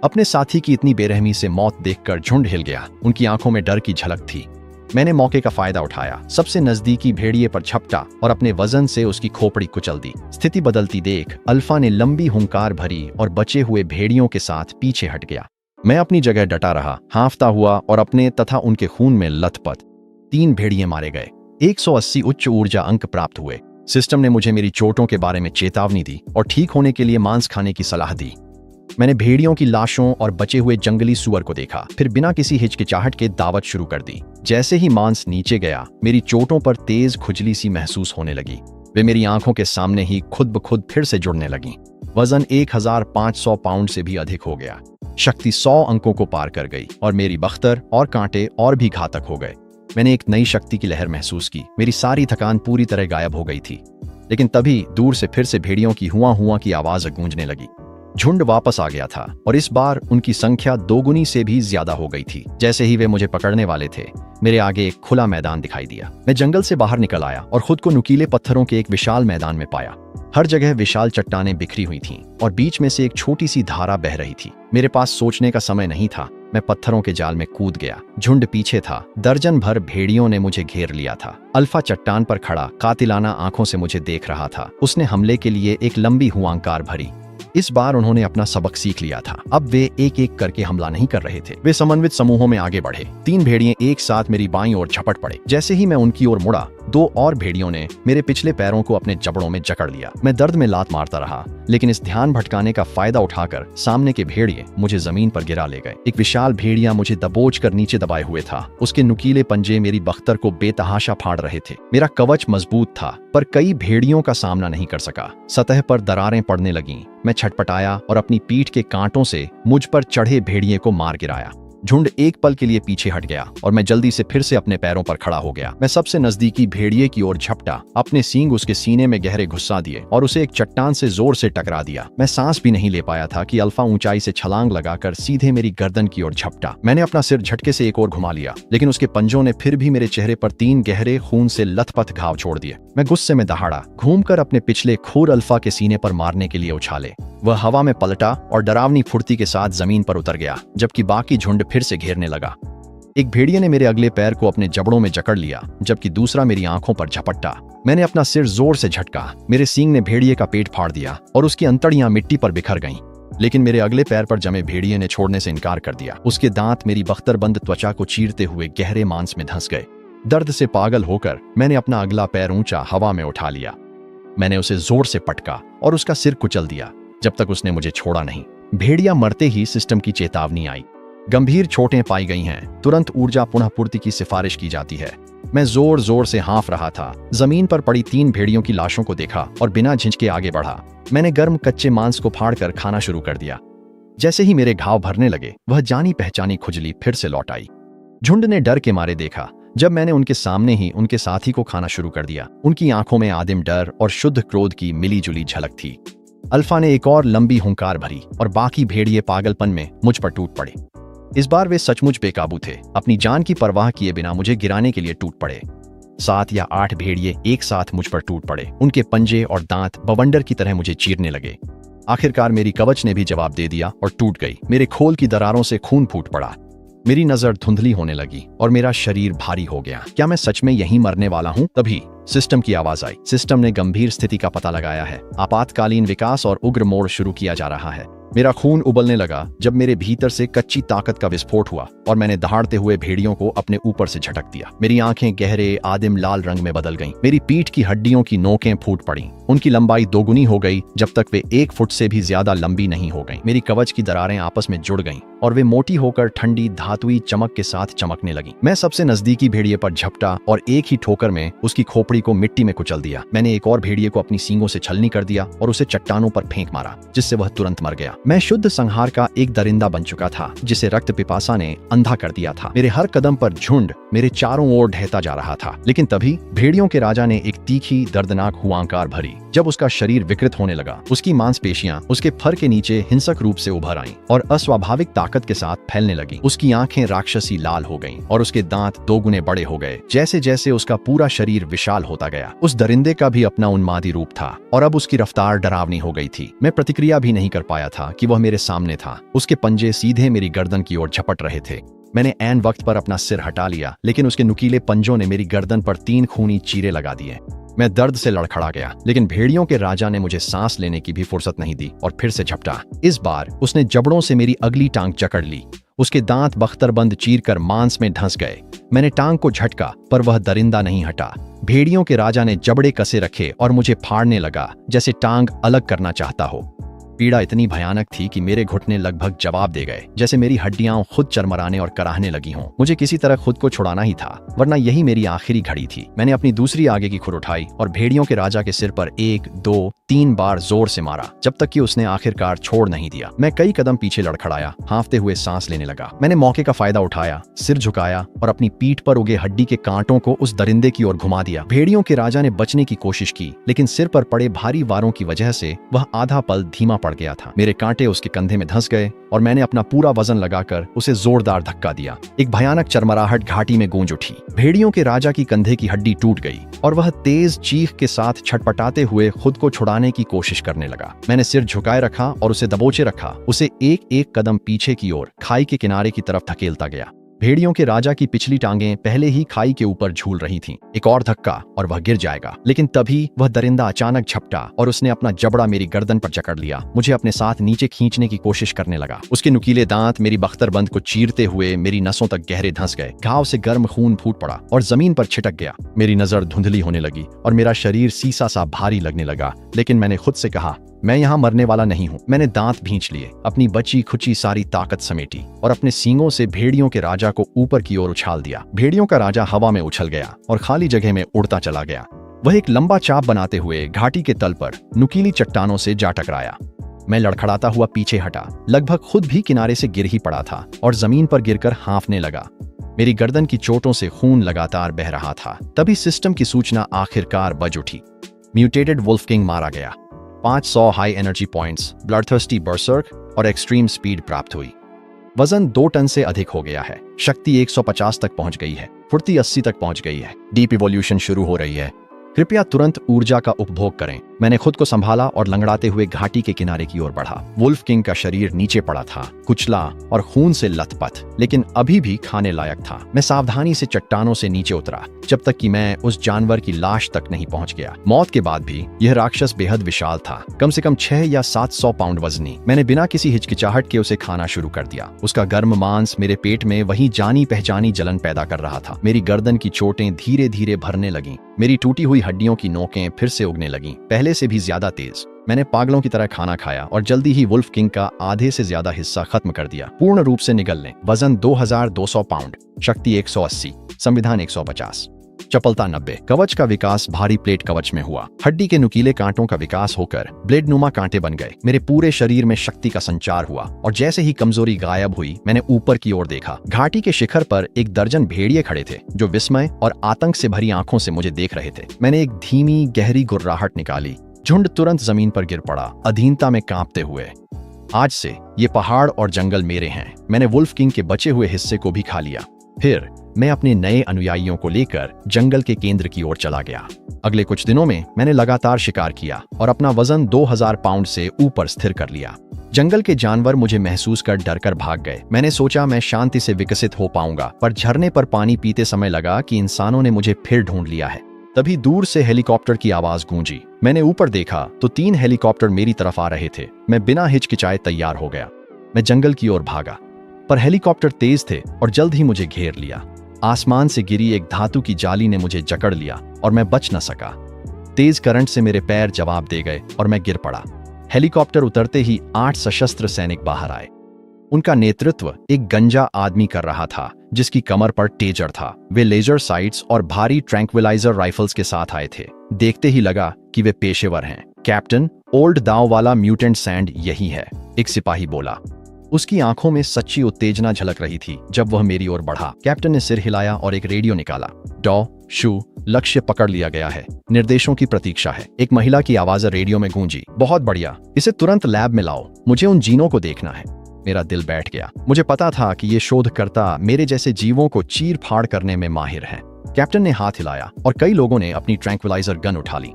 अपने साथी की इतनी बेरहमी से मौत देखकर झुंड हिल गया। उनकी आंखों में डर की झलक थी। मैंने मौके का फायदा उठाया, सबसे नजदीकी भेड़िए पर झपटा और अपने वजन से उसकी खोपड़ी कुचल दी। स्थिति बदलती देख अल्फा ने लंबी हुंकार भरी और बचे हुए भेड़ियों के साथ पीछे हट गया। मैं अपनी जगह डटा रहा, हांफता हुआ और अपने तथा उनके खून में लथपथ। 3 भेड़िए मारे गए। 180 उच्च ऊर्जा अंक प्राप्त हुए। सिस्टम ने मुझे मेरी चोटों के बारे में चेतावनी दी और ठीक होने के लिए मांस खाने की सलाह दी। मैंने भेड़ियों की लाशों और बचे हुए जंगली सुअर को देखा, फिर बिना किसी हिचकिचाहट के दावत शुरू कर दी। जैसे ही मांस नीचे गया, मेरी चोटों पर तेज खुजली सी महसूस होने लगी। वे मेरी आंखों के सामने ही खुद ब खुद फिर से जुड़ने लगी। वजन 1500 पाउंड से भी अधिक हो गया। शक्ति 100 अंकों को पार कर गई और मेरी बख्तर और कांटे और भी घातक हो गए। मैंने एक नई शक्ति की लहर महसूस की। मेरी सारी थकान पूरी तरह गायब हो गई थी। लेकिन तभी दूर से फिर से भेड़ियों की हुआ हुआ की आवाज गूंजने लगी। झुंड वापस आ गया था और इस बार उनकी संख्या दोगुनी से भी ज्यादा हो गई थी। जैसे ही वे मुझे पकड़ने वाले थे, मेरे आगे एक खुला मैदान दिखाई दिया। मैं जंगल से बाहर निकल आया और खुद को नुकीले पत्थरों के एक विशाल मैदान में पाया। हर जगह विशाल चट्टानें बिखरी हुई थीं और बीच में से एक छोटी सी धारा बह रही थी। मेरे पास सोचने का समय नहीं था। मैं पत्थरों के जाल में कूद गया। झुंड पीछे था। दर्जन भर भेड़ियों ने मुझे घेर लिया था। अल्फा चट्टान पर खड़ा कातिलाना आंखों से मुझे देख रहा था। उसने हमले के लिए एक लंबी हुआंकार भरी। इस बार उन्होंने अपना सबक सीख लिया था। अब वे एक एक करके हमला नहीं कर रहे थे। वे समन्वित समूहों में आगे बढ़े। 3 भेड़िए एक साथ मेरी बाईं ओर झपट पड़े। जैसे ही मैं उनकी ओर मुड़ा, 2 और भेड़ियों ने मेरे पिछले पैरों को अपने जबड़ों में जकड़ लिया। मैं दर्द में लात मारता रहा, लेकिन इस ध्यान भटकाने का फायदा उठाकर सामने के भेड़िए मुझे जमीन पर गिरा ले गए। एक विशाल भेड़िया मुझे दबोच कर नीचे दबाए हुए था। उसके नुकीले पंजे मेरी बख्तर को बेतहाशा फाड़ रहे थे। मेरा कवच मजबूत था, पर कई भेड़ियों का सामना नहीं कर सका। सतह पर दरारें पड़ने लगीं। मैं छटपटाया और अपनी पीठ के कांटों से मुझ पर चढ़े भेड़िए को मार गिराया। झुंड एक पल के लिए पीछे हट गया और मैं जल्दी से फिर से अपने पैरों पर खड़ा हो गया। मैं सबसे नजदीकी भेड़िए की ओर झपटा, अपने सींग उसके सीने में गहरे घुसा दिए और उसे एक चट्टान से जोर से टकरा दिया। मैं सांस भी नहीं ले पाया था कि अल्फा ऊंचाई से छलांग लगाकर सीधे मेरी गर्दन की ओर झपटा। मैंने अपना सिर झटके से एक ओर घुमा लिया, लेकिन उसके पंजों ने फिर भी मेरे चेहरे पर 3 गहरे खून से लथपथ घाव छोड़ दिए। मैं गुस्से में दहाड़ा, घूमकर अपने पिछले खूर अल्फा के सीने पर मारने के लिए उछाले। वह हवा में पलटा और डरावनी फुर्ती के साथ जमीन पर उतर गया, जबकि बाकी झुंड फिर से घेरने लगा। एक भेड़िए ने मेरे अगले पैर को अपने जबड़ों में जकड़ लिया, जबकि दूसरा मेरी आंखों पर झपट्टा। मैंने अपना सिर जोर से झटका। मेरे सींग ने भेड़िए का पेट फाड़ दिया और उसकी अंतड़ियां मिट्टी पर बिखर गईं। लेकिन मेरे अगले पैर पर जमे भेड़िए ने छोड़ने से इनकार कर दिया। उसके दांत मेरी बख्तरबंद त्वचा को चीरते हुए गहरे मांस में धंस गए। दर्द से पागल होकर मैंने अपना अगला पैर ऊंचा हवा में उठा लिया। मैंने उसे जोर से पटका और उसका सिर कुचल दिया, जब तक उसने मुझे छोड़ा नहीं। भेड़िया मरते ही सिस्टम की चेतावनी आई। गंभीर चोटें पाई गई हैं, तुरंत ऊर्जा पुनः पूर्ति की सिफारिश की जाती है। मैं जोर जोर से हाँफ रहा था। जमीन पर पड़ी 3 भेड़ियों की लाशों को देखा और बिना झिझके आगे बढ़ा। मैंने गर्म कच्चे मांस को फाड़कर खाना शुरू कर दिया। जैसे ही मेरे घाव भरने लगे, वह जानी पहचानी खुजली फिर से लौट आई। झुंड ने डर के मारे देखा जब मैंने उनके सामने ही उनके साथी को खाना शुरू कर दिया। उनकी आंखों में आदिम डर और शुद्ध क्रोध की मिली जुली झलक थी। अल्फा ने एक और लंबी हुंकार भरी और बाकी भेड़िए पागलपन में मुझ पर टूट पड़े। इस बार वे सचमुच बेकाबू थे। अपनी जान की परवाह किए बिना मुझे गिराने के लिए टूट पड़े। 7 या 8 भेड़िए एक साथ मुझ पर टूट पड़े। उनके पंजे और दांत बवंडर की तरह मुझे चीरने लगे। आखिरकार मेरी कवच ने भी जवाब दे दिया और टूट गई। मेरे खोल की दरारों से खून फूट पड़ा। मेरी नजर धुंधली होने लगी और मेरा शरीर भारी हो गया। क्या मैं सच में यहीं मरने वाला हूँ? तभी सिस्टम की आवाज आई। सिस्टम ने गंभीर स्थिति का पता लगाया है। आपातकालीन विकास और उग्र मोड़ शुरू किया जा रहा है। मेरा खून उबलने लगा जब मेरे भीतर से कच्ची ताकत का विस्फोट हुआ और मैंने दहाड़ते हुए भेड़ियों को अपने ऊपर से झटक दिया। मेरी आंखें गहरे आदिम लाल रंग में बदल गईं। मेरी पीठ की हड्डियों की नोकें फूट पड़ीं। उनकी लंबाई दोगुनी हो गई जब तक वे 1 फुट से भी ज्यादा लंबी नहीं हो गईं। मेरी कवच की दरारें आपस में जुड़ गईं और वे मोटी होकर ठंडी धातुई चमक के साथ चमकने लगीं। मैं सबसे नजदीकी भेड़िए पर झपटा और एक ही ठोकर में उसकी खोपड़ी को मिट्टी में कुचल दिया। मैंने एक और भेड़िए को अपनी सींगों से छलनी कर दिया और उसे चट्टानों पर फेंक मारा, जिससे वह तुरंत मर गया। मैं शुद्ध संहार का एक दरिंदा बन चुका था जिसे रक्त पिपासा ने अंधा कर दिया था। मेरे हर कदम पर झुंड मेरे चारों ओर ढहता जा रहा था। लेकिन तभी भेड़ियों के राजा ने एक तीखी दर्दनाक हुआंकार भरी। जब उसका शरीर विकृत होने लगा, उसकी मांसपेशियां उसके फर के नीचे हिंसक रूप से उभर आईं और अस्वाभाविक ताकत के साथ फैलने लगी। उसकी आंखें राक्षसी लाल हो गईं और उसके दांत 2 गुने बड़े हो गए। जैसे जैसे उसका पूरा शरीर विशाल होता गया, उस दरिंदे का भी अपना उन्मादी रूप था और अब उसकी रफ्तार डरावनी हो गई थी। मैं प्रतिक्रिया भी नहीं कर पाया था कि वह मेरे सामने था। उसके पंजे सीधे मेरी गर्दन की ओर झपट रहे थे। मैंने ऐन वक्त पर अपना सिर हटा लिया, लेकिन उसके नुकीले पंजों ने मेरी गर्दन पर 3 खूनी चीरे लगा दिए। मैं दर्द से लड़खड़ा गया, लेकिन भेड़ियों के राजा ने मुझे सांस लेने की भी फुर्सत नहीं दी और फिर से झपटा। इस बार उसने जबड़ों से मेरी अगली टांग जकड़ ली। उसके दांत बख्तरबंद चीरकर मांस में धंस गए। मैंने टांग को झटका, पर वह दरिंदा नहीं हटा। भेड़ियों के राजा ने जबड़े कसे रखे और मुझे फाड़ने लगा, जैसे टांग अलग करना चाहता हो। पीड़ा इतनी भयानक थी कि मेरे घुटने लगभग जवाब दे गए, जैसे मेरी हड्डियां खुद चरमराने और कराहने लगी हों। मुझे किसी तरह खुद को छुड़ाना ही था, वरना यही मेरी आखिरी घड़ी थी। मैंने अपनी दूसरी आगे की खुर उठाई और भेड़ियों के राजा के सिर पर 1, 2, 3 बार जोर से मारा, जब तक कि उसने आखिरकार छोड़ नहीं दिया। मैं कई कदम पीछे लड़खड़ाया, हांफते हुए सांस लेने लगा। मैंने मौके का फायदा उठाया, सिर झुकाया और अपनी पीठ पर उगे हड्डी के कांटों को उस दरिंदे की ओर घुमा दिया। भेड़ियों के राजा ने बचने की कोशिश की, लेकिन सिर पर पड़े भारी वारों की वजह से वह आधा पल धीमा पड़ गया था। मेरे कांटे उसके कंधे में धंस गए और मैंने अपना पूरा वजन लगाकर उसे जोरदार धक्का दिया। एक भयानक चरमराहट घाटी में गूंज उठी। भेड़ियों के राजा की कंधे की हड्डी टूट गई और वह तेज चीख के साथ छटपटाते हुए खुद को छुड़ाने की कोशिश करने लगा। मैंने सिर झुकाए रखा और उसे दबोचे रखा, उसे एक एक कदम पीछे की ओर खाई के किनारे की तरफ धकेलता गया। भेड़ियों के राजा की पिछली टांगें पहले ही खाई के ऊपर झूल रही थीं। एक और धक्का और वह गिर जाएगा, लेकिन तभी वह दरिंदा अचानक झपटा और उसने अपना जबड़ा मेरी गर्दन पर जकड़ लिया। मुझे अपने साथ नीचे खींचने की कोशिश करने लगा। उसके नुकीले दांत मेरी बख्तरबंद को चीरते हुए मेरी नसों तक गहरे धंस गए। घाव से गर्म खून फूट पड़ा और जमीन पर छिटक गया। मेरी नजर धुंधली होने लगी और मेरा शरीर सीसा सा भारी लगने लगा, लेकिन मैंने खुद से कहा, मैं यहाँ मरने वाला नहीं हूँ। मैंने दांत भींच लिए, अपनी बची खुची सारी ताकत समेटी और अपने सींगों से भेड़ियों के राजा को ऊपर की ओर उछाल दिया। भेड़ियों का राजा हवा में उछल गया और खाली जगह में उड़ता चला गया। वह एक लंबा चाप बनाते हुए घाटी के तल पर नुकीली चट्टानों से जा टकराया। मैं लड़खड़ाता हुआ पीछे हटा, लगभग खुद भी किनारे से गिर ही पड़ा था और जमीन पर गिरकर हांफने लगा। मेरी गर्दन की चोटों से खून लगातार बह रहा था। तभी सिस्टम की सूचना आखिरकार बज उठी। म्यूटेटेड वुल्फ किंग मारा गया। 500 हाई एनर्जी पॉइंट्स, ब्लडथर्स्टी बर्सर्क और एक्सट्रीम स्पीड प्राप्त हुई। वजन 2 टन से अधिक हो गया है। शक्ति 150 तक पहुंच गई है। फुर्ती 80 तक पहुंच गई है। डीप इवोल्यूशन शुरू हो रही है। कृपया तुरंत ऊर्जा का उपभोग करें। मैंने खुद को संभाला और लंगड़ाते हुए घाटी के किनारे की ओर बढ़ा। वुल्फ किंग का शरीर नीचे पड़ा था, कुचला और खून से लथपथ, लेकिन अभी भी खाने लायक था। मैं सावधानी से चट्टानों से नीचे उतरा, जब तक कि मैं उस जानवर की लाश तक नहीं पहुंच गया। मौत के बाद भी यह राक्षस बेहद विशाल था, कम से कम 6 या 700 पाउंड वजनी। मैंने बिना किसी हिचकिचाहट के उसे खाना शुरू कर दिया। उसका गर्म मांस मेरे पेट में वही जानी पहचानी जलन पैदा कर रहा था। मेरी गर्दन की चोटें धीरे धीरे भरने लगीं। मेरी टूटी हुई हड्डियों की नोकें फिर से उगने लगीं, पहले से भी ज्यादा तेज। मैंने पागलों की तरह खाना खाया और जल्दी ही वुल्फ किंग का आधे से ज्यादा हिस्सा खत्म कर दिया, पूर्ण रूप से निगल लें। वजन 2200 पाउंड, शक्ति 180, संविधान 150, चपलता 90। कवच का विकास भारी प्लेट कवच में हुआ। हड्डी के नुकीले कांटों का विकास होकर ब्लेड नुमा कांटे बन गए। मेरे पूरे शरीर में शक्ति का संचार हुआ और जैसे ही कमजोरी गायब हुई, मैंने ऊपर की ओर देखा। घाटी के शिखर पर 1 दर्जन भेड़िए खड़े थे, जो विस्मय और आतंक से भरी आंखों से मुझे देख रहे थे। मैंने एक धीमी गहरी गुर्राहट निकाली। झुंड तुरंत जमीन पर गिर पड़ा, अधीनता में कांपते हुए। आज से ये पहाड़ और जंगल मेरे हैं। मैंने वुल्फ किंग के बचे हुए हिस्से को भी खा लिया। फिर मैं अपने नए अनुयायियों को लेकर जंगल के केंद्र की ओर चला गया। अगले कुछ दिनों में मैंने लगातार शिकार किया और अपना वजन 2000 पाउंड से ऊपर स्थिर कर लिया। जंगल के जानवर मुझे महसूस कर डर कर भाग गए। मैंने सोचा मैं शांति से विकसित हो पाऊंगा, पर झरने पर पानी पीते समय लगा कि इंसानों ने मुझे फिर ढूंढ लिया है। तभी दूर से हेलीकॉप्टर की आवाज गूंजी। मैंने ऊपर देखा तो 3 हेलीकॉप्टर मेरी तरफ आ रहे थे। मैं बिना हिचकिचाए तैयार हो गया। मैं जंगल की ओर भागा, पर हेलीकॉप्टर तेज थे और जल्द ही मुझे घेर लिया। आसमान से गिरी एक धातु की जाली ने मुझे जकड़ लिया और मैं बच न सका। तेज करंट से मेरे पैर जवाब दे गए और मैं गिर पड़ा। हेलीकॉप्टर उतरते ही 8 सशस्त्र सैनिक बाहर आए। उनका नेतृत्व एक गंजा आदमी कर रहा था जिसकी कमर पर टेजर था। वे लेजर साइट्स और भारी ट्रैंक्विलाइजर राइफल्स के साथ आए थे। देखते ही लगा कि वे पेशेवर हैं। कैप्टन, ओल्ड दाव वाला म्यूटेंट सैंड यही है, एक सिपाही बोला। उसकी आंखों में सच्ची उत्तेजना झलक रही थी जब वह मेरी ओर बढ़ा। कैप्टन ने सिर हिलाया और एक रेडियो निकाला। डॉ शू, लक्ष्य पकड़ लिया गया है, निर्देशों की प्रतीक्षा है। एक महिला की आवाज रेडियो में गूंजी। बहुत बढ़िया, इसे तुरंत लैब में लाओ, मुझे उन जीनों को देखना है। मेरा दिल बैठ गया। मुझे पता था कि ये शोधकर्ता मेरे जैसे जीवों को चीर फाड़ करने में माहिर हैं। कैप्टन ने हाथ हिलाया और कई लोगों ने अपनी ट्रैंक्विलाइजर गन उठा ली।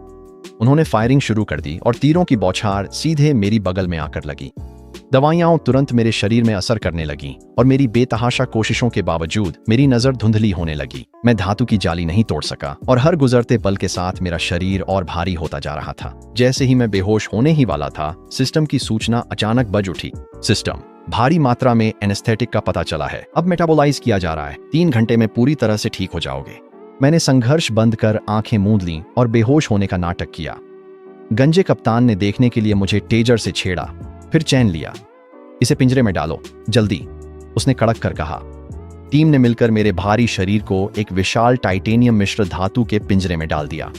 उन्होंने फायरिंग शुरू कर दी और तीरों की बौछार सीधे मेरी बगल में आकर लगी। दवाइयां तुरंत मेरे शरीर में असर करने लगी और मेरी बेतहाशा कोशिशों के बावजूद मेरी नजर धुंधली होने लगी। मैं धातु की जाली नहीं तोड़ सका और हर गुजरते पल के साथ मेरा शरीर और भारी होता जा रहा था। जैसे ही मैं बेहोश होने ही वाला था, सिस्टम की सूचना अचानक बज उठी। सिस्टम, भारी मात्रा में एनेस्थेटिक का पता चला है, अब मेटाबोलाइज किया जा रहा है, 3 घंटे में पूरी तरह से ठीक हो जाओगे। मैंने संघर्ष बंद कर आंखें मूंद लीं और बेहोश होने का नाटक किया। गंजे कप्तान ने देखने के लिए मुझे टेजर से छेड़ा, फिर चैन लिया। इसे पिंजरे में डालो, जल्दी, उसने कड़क कर कहा। टीम ने मिलकर मेरे भारी शरीर को एक विशाल टाइटेनियम मिश्र धातु के पिंजरे में डाल दिया।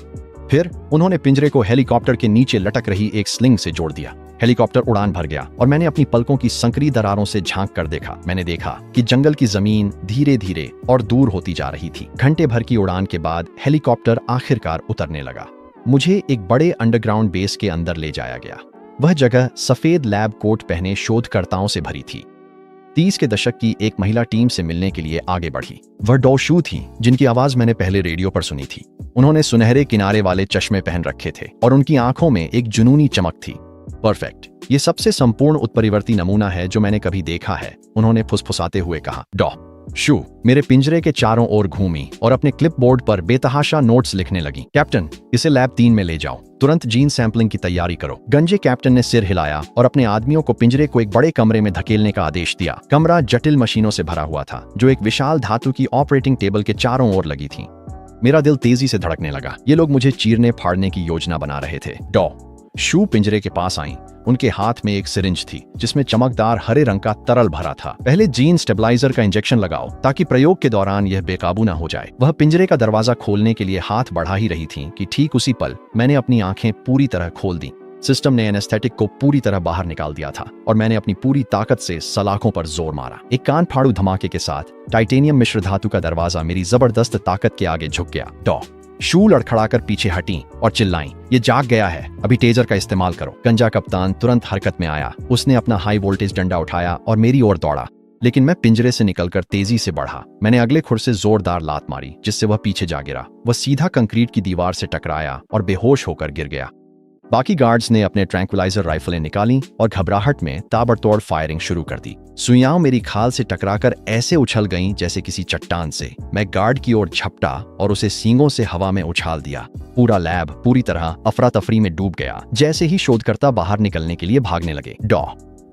फिर उन्होंने पिंजरे को हेलीकॉप्टर के नीचे लटक रही एक स्लिंग से जोड़ दिया। हेलीकॉप्टर उड़ान भर गया और मैंने अपनी पलकों की संकरी दरारों से झांक कर देखा। मैंने देखा कि जंगल की जमीन धीरे धीरे और दूर होती जा रही थी। घंटे भर की उड़ान के बाद हेलीकॉप्टर आखिरकार उतरने लगा। मुझे एक बड़े अंडरग्राउंड बेस के अंदर ले जाया गया। वह जगह सफेद लैब कोट पहने शोधकर्ताओं से भरी थी। 30 के दशक की एक महिला टीम से मिलने के लिए आगे बढ़ी। वह डॉ शू थी, जिनकी आवाज मैंने पहले रेडियो पर सुनी थी। उन्होंने सुनहरे किनारे वाले चश्मे पहन रखे थे और उनकी आंखों में एक जुनूनी चमक थी। परफेक्ट, ये सबसे संपूर्ण उत्परिवर्ती नमूना है जो मैंने कभी देखा है, उन्होंने फुसफुसाते हुए कहा। डॉ शू मेरे पिंजरे के चारों ओर घूमी और अपने क्लिपबोर्ड पर बेतहाशा नोट्स लिखने लगी। कैप्टन, इसे लैब 3 में ले जाओ, तुरंत जीन सैंपलिंग की तैयारी करो। गंजे कैप्टन ने सिर हिलाया और अपने आदमियों को पिंजरे को एक बड़े कमरे में धकेलने का आदेश दिया। कमरा जटिल मशीनों से भरा हुआ था जो एक विशाल धातु की ऑपरेटिंग टेबल के चारों ओर लगी थी। मेरा दिल तेजी से धड़कने लगा। ये लोग मुझे चीरने फाड़ने की योजना बना रहे थे। डॉ शू पिंजरे के पास आई। उनके हाथ में एक सिरिंज थी जिसमें चमकदार हरे रंग का तरल भरा था। पहले जीन स्टेबलाइजर का इंजेक्शन लगाओ ताकि प्रयोग के दौरान यह बेकाबू न हो जाए। वह पिंजरे का दरवाजा खोलने के लिए हाथ बढ़ा ही रही थी कि ठीक उसी पल मैंने अपनी आंखें पूरी तरह खोल दी। सिस्टम ने एनेस्थेटिक को पूरी तरह बाहर निकाल दिया था और मैंने अपनी पूरी ताकत से सलाखों पर जोर मारा। एक कान फाड़ू धमाके के साथ टाइटेनियम मिश्र धातु का दरवाजा मेरी जबरदस्त ताकत के आगे झुक गया। डॉ शू लड़खड़ाकर पीछे हटी और चिल्लाईं, ये जाग गया है, अभी टेजर का इस्तेमाल करो। गंजा कप्तान तुरंत हरकत में आया। उसने अपना हाई वोल्टेज डंडा उठाया और मेरी ओर दौड़ा, लेकिन मैं पिंजरे से निकलकर तेजी से बढ़ा। मैंने अगले खुर से जोरदार लात मारी जिससे वह पीछे जा गिरा। वह सीधा कंक्रीट की दीवार से टकराया और बेहोश होकर गिर गया। बाकी गार्ड्स ने अपने ट्रैंक्विलाइजर राइफलें निकाली और घबराहट में ताबड़तोड़ फायरिंग शुरू कर दी। सुइयां मेरी खाल से टकराकर ऐसे उछल गईं जैसे किसी चट्टान से। मैं गार्ड की ओर झपटा और उसे सींगों से हवा में उछाल दिया। पूरा लैब पूरी तरह अफरा तफरी में डूब गया। जैसे ही शोधकर्ता बाहर निकलने के लिए भागने लगे, डॉ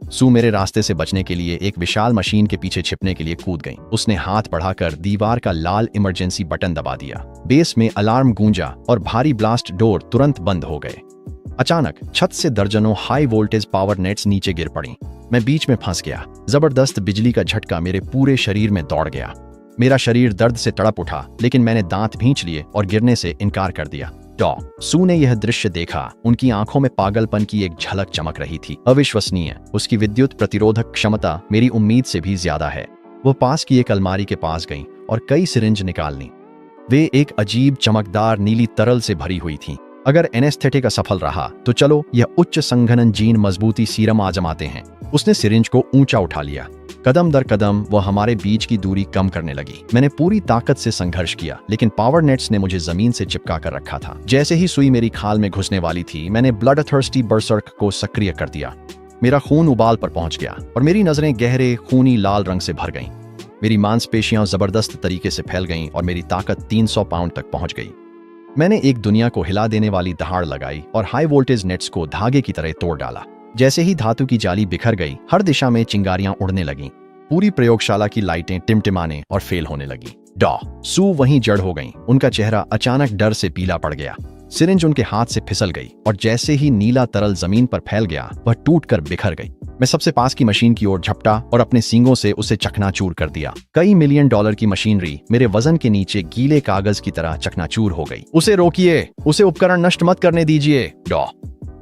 सू मेरे रास्ते से बचने के लिए एक विशाल मशीन के पीछे छिपने के लिए कूद गई। उसने हाथ बढ़ाकर दीवार का लाल इमरजेंसी बटन दबा दिया। बेस में अलार्म गूंजा और भारी ब्लास्ट डोर तुरंत बंद हो गए। अचानक छत से दर्जनों हाई वोल्टेज पावर नेट्स नीचे गिर पड़ी। मैं बीच में फंस गया। जबरदस्त बिजली का झटका मेरे पूरे शरीर में दौड़ गया। मेरा शरीर दर्द से तड़प उठा, लेकिन मैंने दांत भींच लिए और गिरने से इनकार कर दिया। डॉ सू ने यह दृश्य देखा। उनकी आंखों में पागलपन की एक झलक चमक रही थी। अविश्वसनीय, उसकी विद्युत प्रतिरोधक क्षमता मेरी उम्मीद से भी ज्यादा है। वो पास की एक अलमारी के पास गई और कई सिरिंज निकाल ली। वे एक अजीब चमकदार नीली तरल से भरी हुई थीं। अगर एनेस्थेटिक असफल रहा तो चलो यह उच्च संघनन जीन मजबूती सीरम आजमाते हैं। उसने सिरिंज को ऊंचा उठा लिया। कदम दर कदम वह हमारे बीच की दूरी कम करने लगी। मैंने पूरी ताकत से संघर्ष किया, लेकिन पावर नेट्स ने मुझे जमीन से चिपका कर रखा था। जैसे ही सुई मेरी खाल में घुसने वाली थी, मैंने ब्लड थर्स्टी बर्सर्क को सक्रिय कर दिया। मेरा खून उबाल पर पहुंच गया और मेरी नजरें गहरे खूनी लाल रंग से भर गईं। मेरी मांसपेशियां जबरदस्त तरीके से फैल गईं और मेरी ताकत 300 पाउंड तक पहुंच गई। मैंने एक दुनिया को हिला देने वाली दहाड़ लगाई और हाई वोल्टेज नेट्स को धागे की तरह तोड़ डाला। जैसे ही धातु की जाली बिखर गई, हर दिशा में चिंगारियां उड़ने लगीं। पूरी प्रयोगशाला की लाइटें टिमटिमाने और फेल होने लगी। सू वहीं जड़ हो गईं। उनका चेहरा अचानक डर से पीला पड़ गया। सिरिंज उनके हाथ से फिसल गई और जैसे ही नीला तरल जमीन पर फैल गया, वह टूटकर बिखर गई। मैं सबसे पास की मशीन की ओर झपटा और अपने सींगों से उसे चकनाचूर कर दिया। कई मिलियन डॉलर की मशीनरी मेरे वजन के नीचे गीले कागज की तरह चकनाचूर हो गई। उसे रोकिए, उसे उपकरण नष्ट मत करने दीजिए,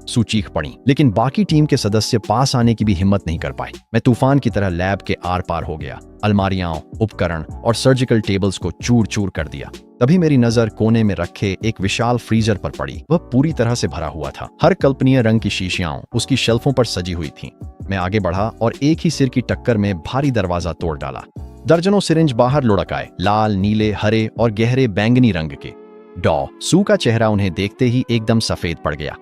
सू चीख पड़ी। लेकिन बाकी टीम के सदस्य पास आने की भी हिम्मत नहीं कर पाए। मैं तूफान की तरह लैब के आर पार हो गया, अलमारियां, उपकरण और सर्जिकल टेबल्स को चूर चूर कर दिया। तभी मेरी नजर कोने में रखे एक विशाल फ्रीजर पर पड़ी। वह पूरी तरह से भरा हुआ था। हर कल्पनीय रंग की शीशियां उसकी शेल्फों पर सजी हुई थीं। मैं आगे बढ़ा और एक ही सिर की टक्कर में भारी दरवाजा तोड़ डाला। दर्जनों सिरिंज बाहर लुढ़क आए, लाल, नीले, हरे और गहरे बैंगनी रंग के। सू का चेहरा उन्हें देखते ही एकदम सफेद पड़ गया।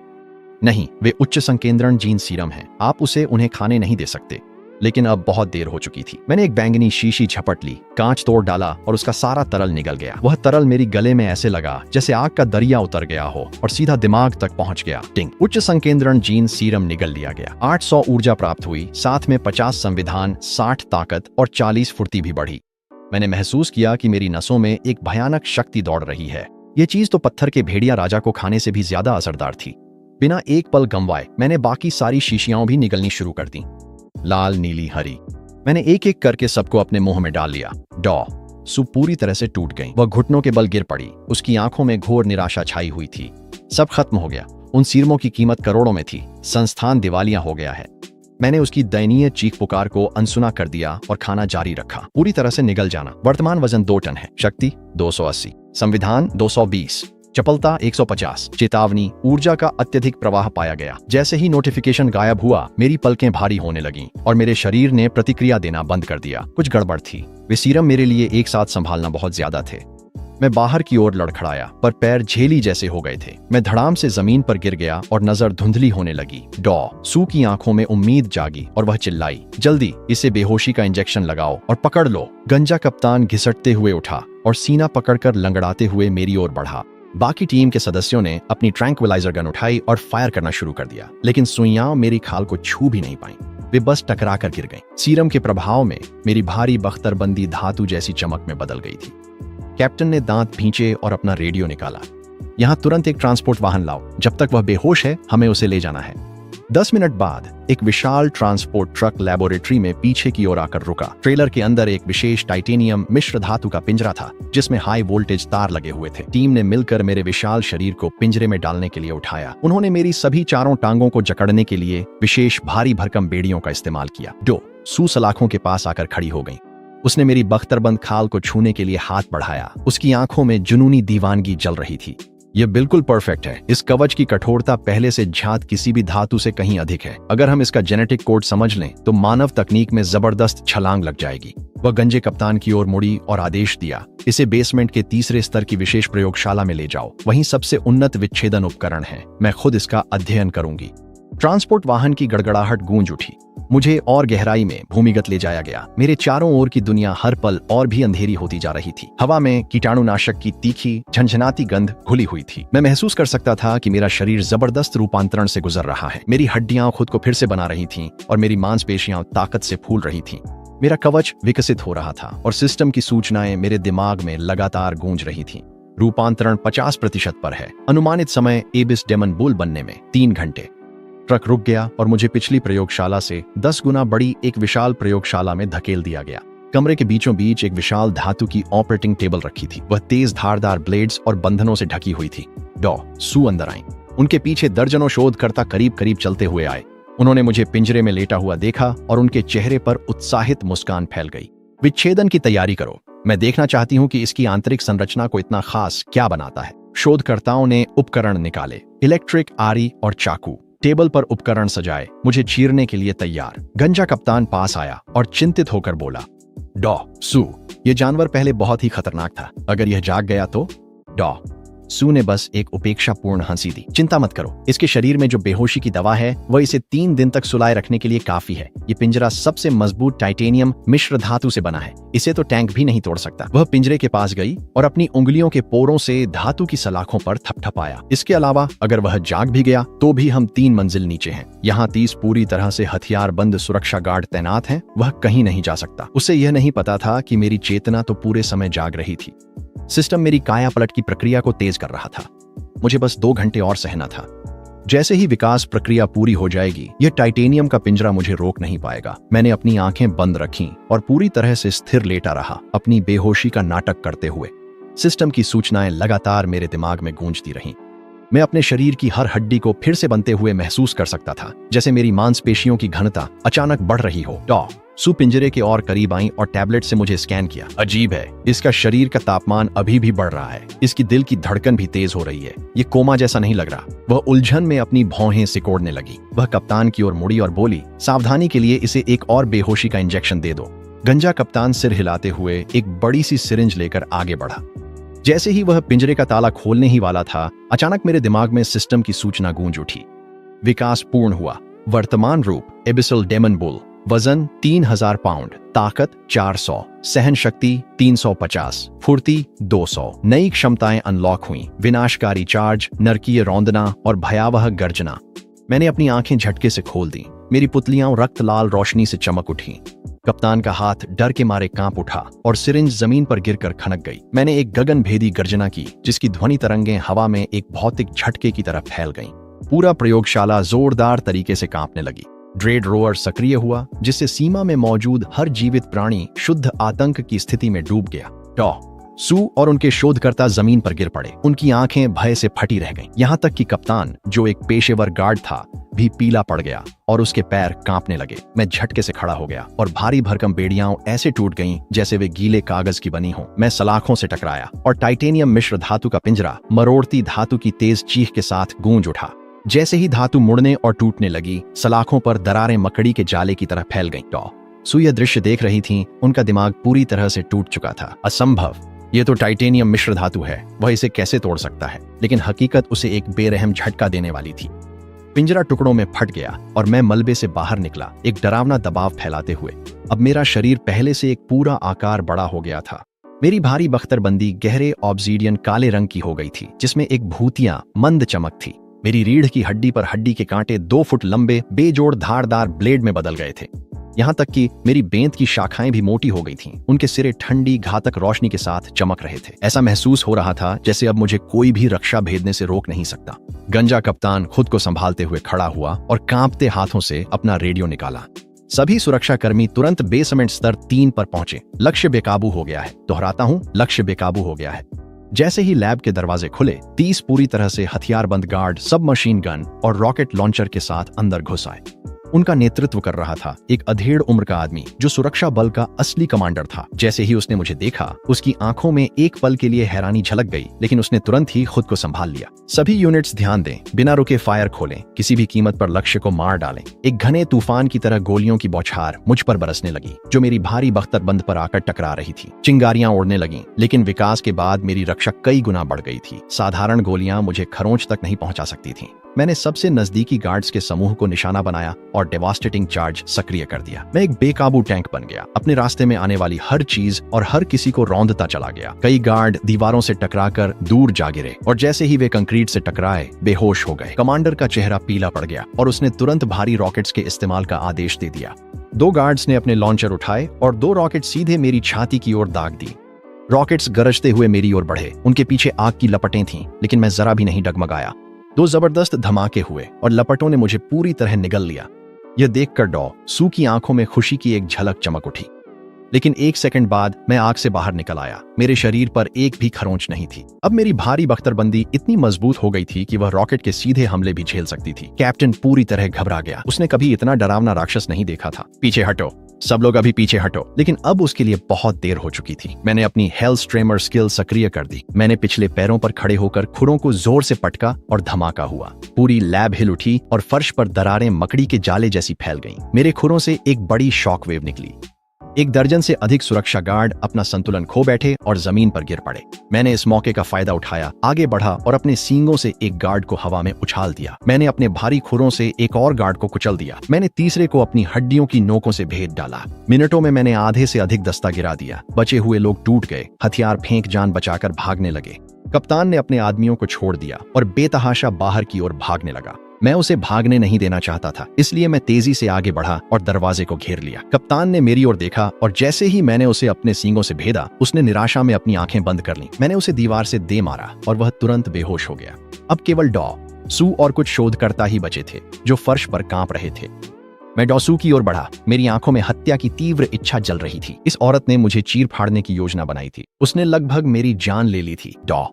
नहीं, वे उच्च संकेंद्रण जीन सीरम हैं। आप उसे उन्हें खाने नहीं दे सकते। लेकिन अब बहुत देर हो चुकी थी। मैंने एक बैंगनी शीशी झपट ली, कांच तोड़ डाला और उसका सारा तरल निकल गया। वह तरल मेरी गले में ऐसे लगा जैसे आग का दरिया उतर गया हो और सीधा दिमाग तक पहुंच गया। टिंग! उच्च संकेंद्रण जीन सीरम निगल लिया गया। 800 ऊर्जा प्राप्त हुई, साथ में 50 संविधान, 60 ताकत और 40 फुर्ती भी बढ़ी। मैंने महसूस किया कि मेरी नसों में एक भयानक शक्ति दौड़ रही है। ये चीज तो पत्थर के भेड़िया राजा को खाने से भी ज्यादा असरदार थी। बिना एक पल गंवाए मैंने बाकी सारी शीशियां भी निगलनी शुरू कर दी। लाल, नीली, हरी। मैंने एक एक करके सबको अपने मुंह में डाल लिया। सू पूरी तरह से टूट गई। वह घुटनों के बल गिर पड़ी। उसकी आंखों में घोर निराशा छाई हुई थी। सब खत्म हो गया। उन सीरमों की कीमत करोड़ों में थी। संस्थान दिवालिया हो गया है। मैंने उसकी दयनीय चीख पुकार को अनसुना कर दिया और खाना जारी रखा। पूरी तरह से निगल जाना। वर्तमान वजन 2 टन है। शक्ति 280, संविधान 220, चपलता 150। चेतावनी, ऊर्जा का अत्यधिक प्रवाह पाया गया। जैसे ही नोटिफिकेशन गायब हुआ, मेरी पलकें भारी होने लगीं और मेरे शरीर ने प्रतिक्रिया देना बंद कर दिया। कुछ गड़बड़ थी। वे सीरम मेरे लिए एक साथ संभालना बहुत ज्यादा थे। मैं बाहर की ओर लड़खड़ाया, पर पैर झेली जैसे हो गए थे। मैं धड़ाम से जमीन पर गिर गया और नजर धुंधली होने लगी। सू की आंखों में उम्मीद जागी और वह चिल्लाई, जल्दी इसे बेहोशी का इंजेक्शन लगाओ और पकड़ लो। गंजा कप्तान घिसटते हुए उठा और सीना पकड़कर लंगड़ाते हुए मेरी ओर बढ़ा। बाकी टीम के सदस्यों ने अपनी ट्रैंक्विलाइजर गन उठाई और फायर करना शुरू कर दिया, लेकिन सुइयां मेरी खाल को छू भी नहीं पाई। वे बस टकरा कर गिर गईं। सीरम के प्रभाव में मेरी भारी बख्तरबंदी धातु जैसी चमक में बदल गई थी। कैप्टन ने दांत भींचे और अपना रेडियो निकाला। यहाँ तुरंत एक ट्रांसपोर्ट वाहन लाओ। जब तक वह बेहोश है, हमें उसे ले जाना है। 10 मिनट बाद एक विशाल ट्रांसपोर्ट ट्रक लेबोरेटरी में पीछे की ओर आकर रुका। ट्रेलर के अंदर एक विशेष टाइटेनियम मिश्र धातु का पिंजरा था, जिसमें हाई वोल्टेज तार लगे हुए थे। टीम ने मिलकर मेरे विशाल शरीर को पिंजरे में डालने के लिए उठाया। उन्होंने मेरी सभी चारों टांगों को जकड़ने के लिए विशेष भारी भरकम बेड़ियों का इस्तेमाल किया। सू सलाखों के पास आकर खड़ी हो गई। उसने मेरी बख्तरबंद खाल को छूने के लिए हाथ बढ़ाया। उसकी आंखों में जुनूनी दीवानगी जल रही थी। यह बिल्कुल परफेक्ट है। इस कवच की कठोरता पहले से ज्ञात किसी भी धातु से कहीं अधिक है। अगर हम इसका जेनेटिक कोड समझ लें तो मानव तकनीक में जबरदस्त छलांग लग जाएगी। वह गंजे कप्तान की ओर मुड़ी और आदेश दिया, इसे बेसमेंट के तीसरे स्तर की विशेष प्रयोगशाला में ले जाओ। वहीं सबसे उन्नत विच्छेदन उपकरण है। मैं खुद इसका अध्ययन करूंगी। ट्रांसपोर्ट वाहन की गड़गड़ाहट गूंज उठी। मुझे और गहराई में भूमिगत ले जाया गया। मेरे चारों ओर की दुनिया हर पल और भी अंधेरी होती जा रही थी। हवा में कीटाणुनाशक की तीखी झंझनाती गंध घुली हुई थी। मैं महसूस कर सकता था कि मेरा शरीर जबरदस्त रूपांतरण से गुजर रहा है। मेरी हड्डियां खुद को फिर से बना रही थीं और मेरी मांसपेशियां ताकत से फूल रही थीं। मेरा कवच विकसित हो रहा था और सिस्टम की सूचनाएं मेरे दिमाग में लगातार गूंज रही थीं। रूपांतरण 50% पर है। अनुमानित समय एबिस डेमन बुल बनने में 3 घंटे। ट्रक रुक गया और मुझे पिछली प्रयोगशाला से 10 गुना बड़ी एक विशाल प्रयोगशाला में धकेल दिया गया। कमरे के बीचों बीच एक विशाल धातु की ऑपरेटिंग टेबल रखी थी। वह तेज धारदार ब्लेड्स और बंधनों से ढकी हुई थी। सू अंदर आई। उनके पीछे दर्जनों शोधकर्ता करीब करीब चलते हुए आए। उन्होंने मुझे पिंजरे में लेटा हुआ देखा और उनके चेहरे पर उत्साहित मुस्कान फैल गई। विच्छेदन की तैयारी करो। मैं देखना चाहती हूँ कि इसकी आंतरिक संरचना को इतना खास क्या बनाता है। शोधकर्ताओं ने उपकरण निकाले, इलेक्ट्रिक आरी और चाकू। टेबल पर उपकरण सजाए, मुझे चीरने के लिए तैयार। गंजा कप्तान पास आया और चिंतित होकर बोला, सू, ये जानवर पहले बहुत ही खतरनाक था। अगर यह जाग गया तो? सू ने बस एक उपेक्षापूर्ण हंसी दी। चिंता मत करो, इसके शरीर में जो बेहोशी की दवा है वह इसे 3 दिन तक सुलाए रखने के लिए काफी है। ये पिंजरा सबसे मजबूत टाइटेनियम मिश्र धातु से बना है, इसे तो टैंक भी नहीं तोड़ सकता। वह पिंजरे के पास गई और अपनी उंगलियों के पोरों से धातु की सलाखों पर थपथपाया। इसके अलावा अगर वह जाग भी गया तो भी हम 3 मंजिल नीचे हैं। यहाँ 30 पूरी तरह से हथियारबंद सुरक्षा गार्ड तैनात हैं, वह कहीं नहीं जा सकता। उसे यह नहीं पता था कि मेरी चेतना तो पूरे समय जाग रही थी। सिस्टम मेरी काया पलट की प्रक्रिया को तेज कर रहा था। मुझे बस 2 घंटे और सहना था। जैसे ही विकास प्रक्रिया पूरी हो जाएगी, यह टाइटेनियम का पिंजरा मुझे रोक नहीं पाएगा। मैंने अपनी आंखें बंद रखीं और पूरी तरह से स्थिर लेटा रहा, अपनी बेहोशी का नाटक करते हुए। सिस्टम की सूचनाएं लगातार मेरे दिमाग में गूंजती रहीं। मैं अपने शरीर की हर हड्डी को फिर से बनते हुए महसूस कर सकता था, जैसे मेरी मांसपेशियों की घनता अचानक बढ़ रही हो। सू पिंजरे के और करीब आई और टैबलेट से मुझे स्कैन किया। अजीब है, इसका शरीर का तापमान अभी भी बढ़ रहा है, इसकी दिल की धड़कन भी तेज हो रही है। ये कोमा जैसा नहीं लग रहा। वह उलझन में अपनी भौहें सिकोड़ने लगी। वह कप्तान की ओर मुड़ी और बोली, सावधानी के लिए इसे एक और बेहोशी का इंजेक्शन दे दो। गंजा कप्तान सिर हिलाते हुए एक बड़ी सी सिरिंज लेकर आगे बढ़ा। जैसे ही वह पिंजरे का ताला खोलने ही वाला था, अचानक मेरे दिमाग में सिस्टम की सूचना गूंज उठी। विकास पूर्ण हुआ। वर्तमान रूप एबिसल डेमन बुल, वजन 3000 पाउंड, ताकत 400, सहन शक्ति 350, फुर्ती 200। नई क्षमताएं अनलॉक हुई, विनाशकारी चार्ज, नरकीय रौंदना और भयावह गर्जना। मैंने अपनी आंखें झटके से खोल दी। मेरी पुतलियां रक्त लाल रोशनी से चमक उठी। कप्तान का हाथ डर के मारे कांप उठा और सिरिंज जमीन पर गिरकर खनक गई। मैंने एक गगनभेदी गर्जना की, जिसकी ध्वनि तरंगें हवा में एक भौतिक झटके की तरह फैल गईं। पूरा प्रयोगशाला जोरदार तरीके से कांपने लगी। ड्रेड रोअर सक्रिय हुआ, जिससे सीमा में मौजूद हर जीवित प्राणी शुद्ध आतंक की स्थिति में डूब गया। सू और उनके शोधकर्ता जमीन पर गिर पड़े। उनकी आंखें भय से फटी रह गईं। यहाँ तक कि कप्तान, जो एक पेशेवर गार्ड था, भी पीला पड़ गया और उसके पैर कांपने लगे। मैं झटके से खड़ा हो गया और भारी भरकम बेड़ियां ऐसे टूट गईं जैसे वे गीले कागज की बनी हों। मैं सलाखों से टकराया और टाइटेनियम मिश्र धातु का पिंजरा मरोड़ती धातु की तेज चीख के साथ गूंज उठा। जैसे ही धातु मुड़ने और टूटने लगी, सलाखों पर दरारें मकड़ी के जाले की तरह फैल गईं। सू यह दृश्य देख रही थीं। उनका दिमाग पूरी तरह से टूट चुका था। असंभव, ये तो टाइटेनियम मिश्र धातु है, वह इसे कैसे तोड़ सकता है? लेकिन हकीकत उसे एक बेरहम झटका देने वाली थी। पिंजरा टुकड़ों में फट गया और मैं मलबे से बाहर निकला, एक डरावना दबाव फैलाते हुए। अब मेरा शरीर पहले से एक पूरा आकार बड़ा हो गया था। मेरी भारी बख्तरबंदी गहरे ऑब्सीडियन काले रंग की हो गई थी, जिसमें एक भूतिया मंद चमक थी। मेरी रीढ़ की हड्डी पर हड्डी के कांटे 2 फुट लंबे बेजोड़ धारदार ब्लेड में बदल गए थे। यहाँ तक कि मेरी बेंत की शाखाएं भी मोटी हो गई थीं। उनके सिरे ठंडी घातक रोशनी के साथ चमक रहे थे। ऐसा महसूस हो रहा था जैसे अब मुझे कोई भी रक्षा भेदने से रोक नहीं सकता। गंजा कप्तान खुद को संभालते हुए खड़ा हुआ और कांपते हाथों से अपना रेडियो निकाला। सभी सुरक्षाकर्मी तुरंत बेसमेंट स्तर 3 पर पहुंचे। लक्ष्य बेकाबू हो गया है। दोहराता हूं, लक्ष्य बेकाबू हो गया है। जैसे ही लैब के दरवाजे खुले, 30 पूरी तरह से हथियारबंद गार्ड सबमशीन गन और रॉकेट लॉन्चर के साथ अंदर घुस आए। उनका नेतृत्व कर रहा था एक अधेड़ उम्र का आदमी, जो सुरक्षा बल का असली कमांडर था। जैसे ही उसने मुझे देखा, उसकी आंखों में एक पल के लिए हैरानी झलक गई, लेकिन उसने तुरंत ही खुद को संभाल लिया। सभी यूनिट्स ध्यान दें, बिना रुके फायर खोलें, किसी भी कीमत पर लक्ष्य को मार डालें। एक घने तूफान की तरह गोलियों की बौछार मुझ पर बरसने लगी, जो मेरी भारी बख्तरबंद पर आकर टकरा रही थी। चिंगारियां उड़ने लगीं, लेकिन विकास के बाद मेरी रक्षा कई गुना बढ़ गई थी। साधारण गोलियां मुझे खरोंच तक नहीं पहुंचा सकती थीं। मैंने सबसे नजदीकी गार्ड्स के समूह को निशाना बनाया और डेवास्टेटिंग चार्ज सक्रिय कर दिया। मैं एक बेकाबू टैंक बन गया, अपने रास्ते में आने वाली हर चीज और हर किसी को रौंदता चला गया। कई गार्ड दीवारों से टकराकर दूर जा गिरे और जैसे ही वे कंक्रीट से टकराए, बेहोश हो गए। कमांडर का चेहरा पीला पड़ गया और उसने तुरंत भारी रॉकेट्स के इस्तेमाल का आदेश दे दिया। 2 गार्ड्स ने अपने लॉन्चर उठाए और 2 रॉकेट सीधे मेरी छाती की ओर दाग दी। रॉकेट्स गरजते हुए मेरी ओर बढ़े। उनके पीछे आग की लपटें थीं, लेकिन मैं जरा भी नहीं डगमगाया। 2 जबरदस्त धमाके हुए और लपटों ने मुझे पूरी तरह निगल लिया। यह देखकर सू की आंखों में खुशी की एक झलक चमक उठी। लेकिन 1 सेकंड बाद मैं आग से बाहर निकल आया। मेरे शरीर पर एक भी खरोंच नहीं थी। अब मेरी भारी बख्तरबंदी इतनी मजबूत हो गई थी कि वह रॉकेट के सीधे हमले भी झेल सकती थी। कैप्टन पूरी तरह घबरा गया। उसने कभी इतना डरावना राक्षस नहीं देखा था। पीछे हटो, सब लोग अभी पीछे हटो। लेकिन अब उसके लिए बहुत देर हो चुकी थी। मैंने अपनी हेलस्ट्रेमर स्किल सक्रिय कर दी। मैंने पिछले पैरों पर खड़े होकर खुरों को जोर से पटका और धमाका हुआ। पूरी लैब हिल उठी और फर्श पर दरारें मकड़ी के जाले जैसी फैल गईं। मेरे खुरों से एक बड़ी शॉक वेव निकली। एक दर्जन से अधिक सुरक्षा गार्ड अपना संतुलन खो बैठे और जमीन पर गिर पड़े। मैंने इस मौके का फायदा उठाया, आगे बढ़ा और अपने सींगों से एक गार्ड को हवा में उछाल दिया। मैंने अपने भारी खुरों से एक और गार्ड को कुचल दिया। मैंने तीसरे को अपनी हड्डियों की नोकों से भेद डाला। मिनटों में मैंने आधे से अधिक दस्ता गिरा दिया। बचे हुए लोग टूट गए, हथियार फेंक जान बचाकर भागने लगे। कप्तान ने अपने आदमियों को छोड़ दिया और बेतहाशा बाहर की ओर भागने लगा। मैं उसे भागने नहीं देना चाहता था, इसलिए मैं तेजी से आगे बढ़ा और दरवाजे को घेर लिया। कप्तान ने मेरी ओर देखा और जैसे ही मैंने उसे अपने सींगों से भेदा, उसने निराशा में अपनी आंखें बंद कर लीं। मैंने उसे दीवार से दे मारा और वह तुरंत बेहोश हो गया। अब केवल डॉ, सू और कुछ शोधकर्ता ही बचे थे जो फर्श पर कांप रहे थे। मैं डॉसू की ओर बढ़ा। मेरी आंखों में हत्या की तीव्र इच्छा जल रही थी। इस औरत ने मुझे चीर फाड़ने की योजना बनाई थी। उसने लगभग मेरी जान ले ली थी। डॉ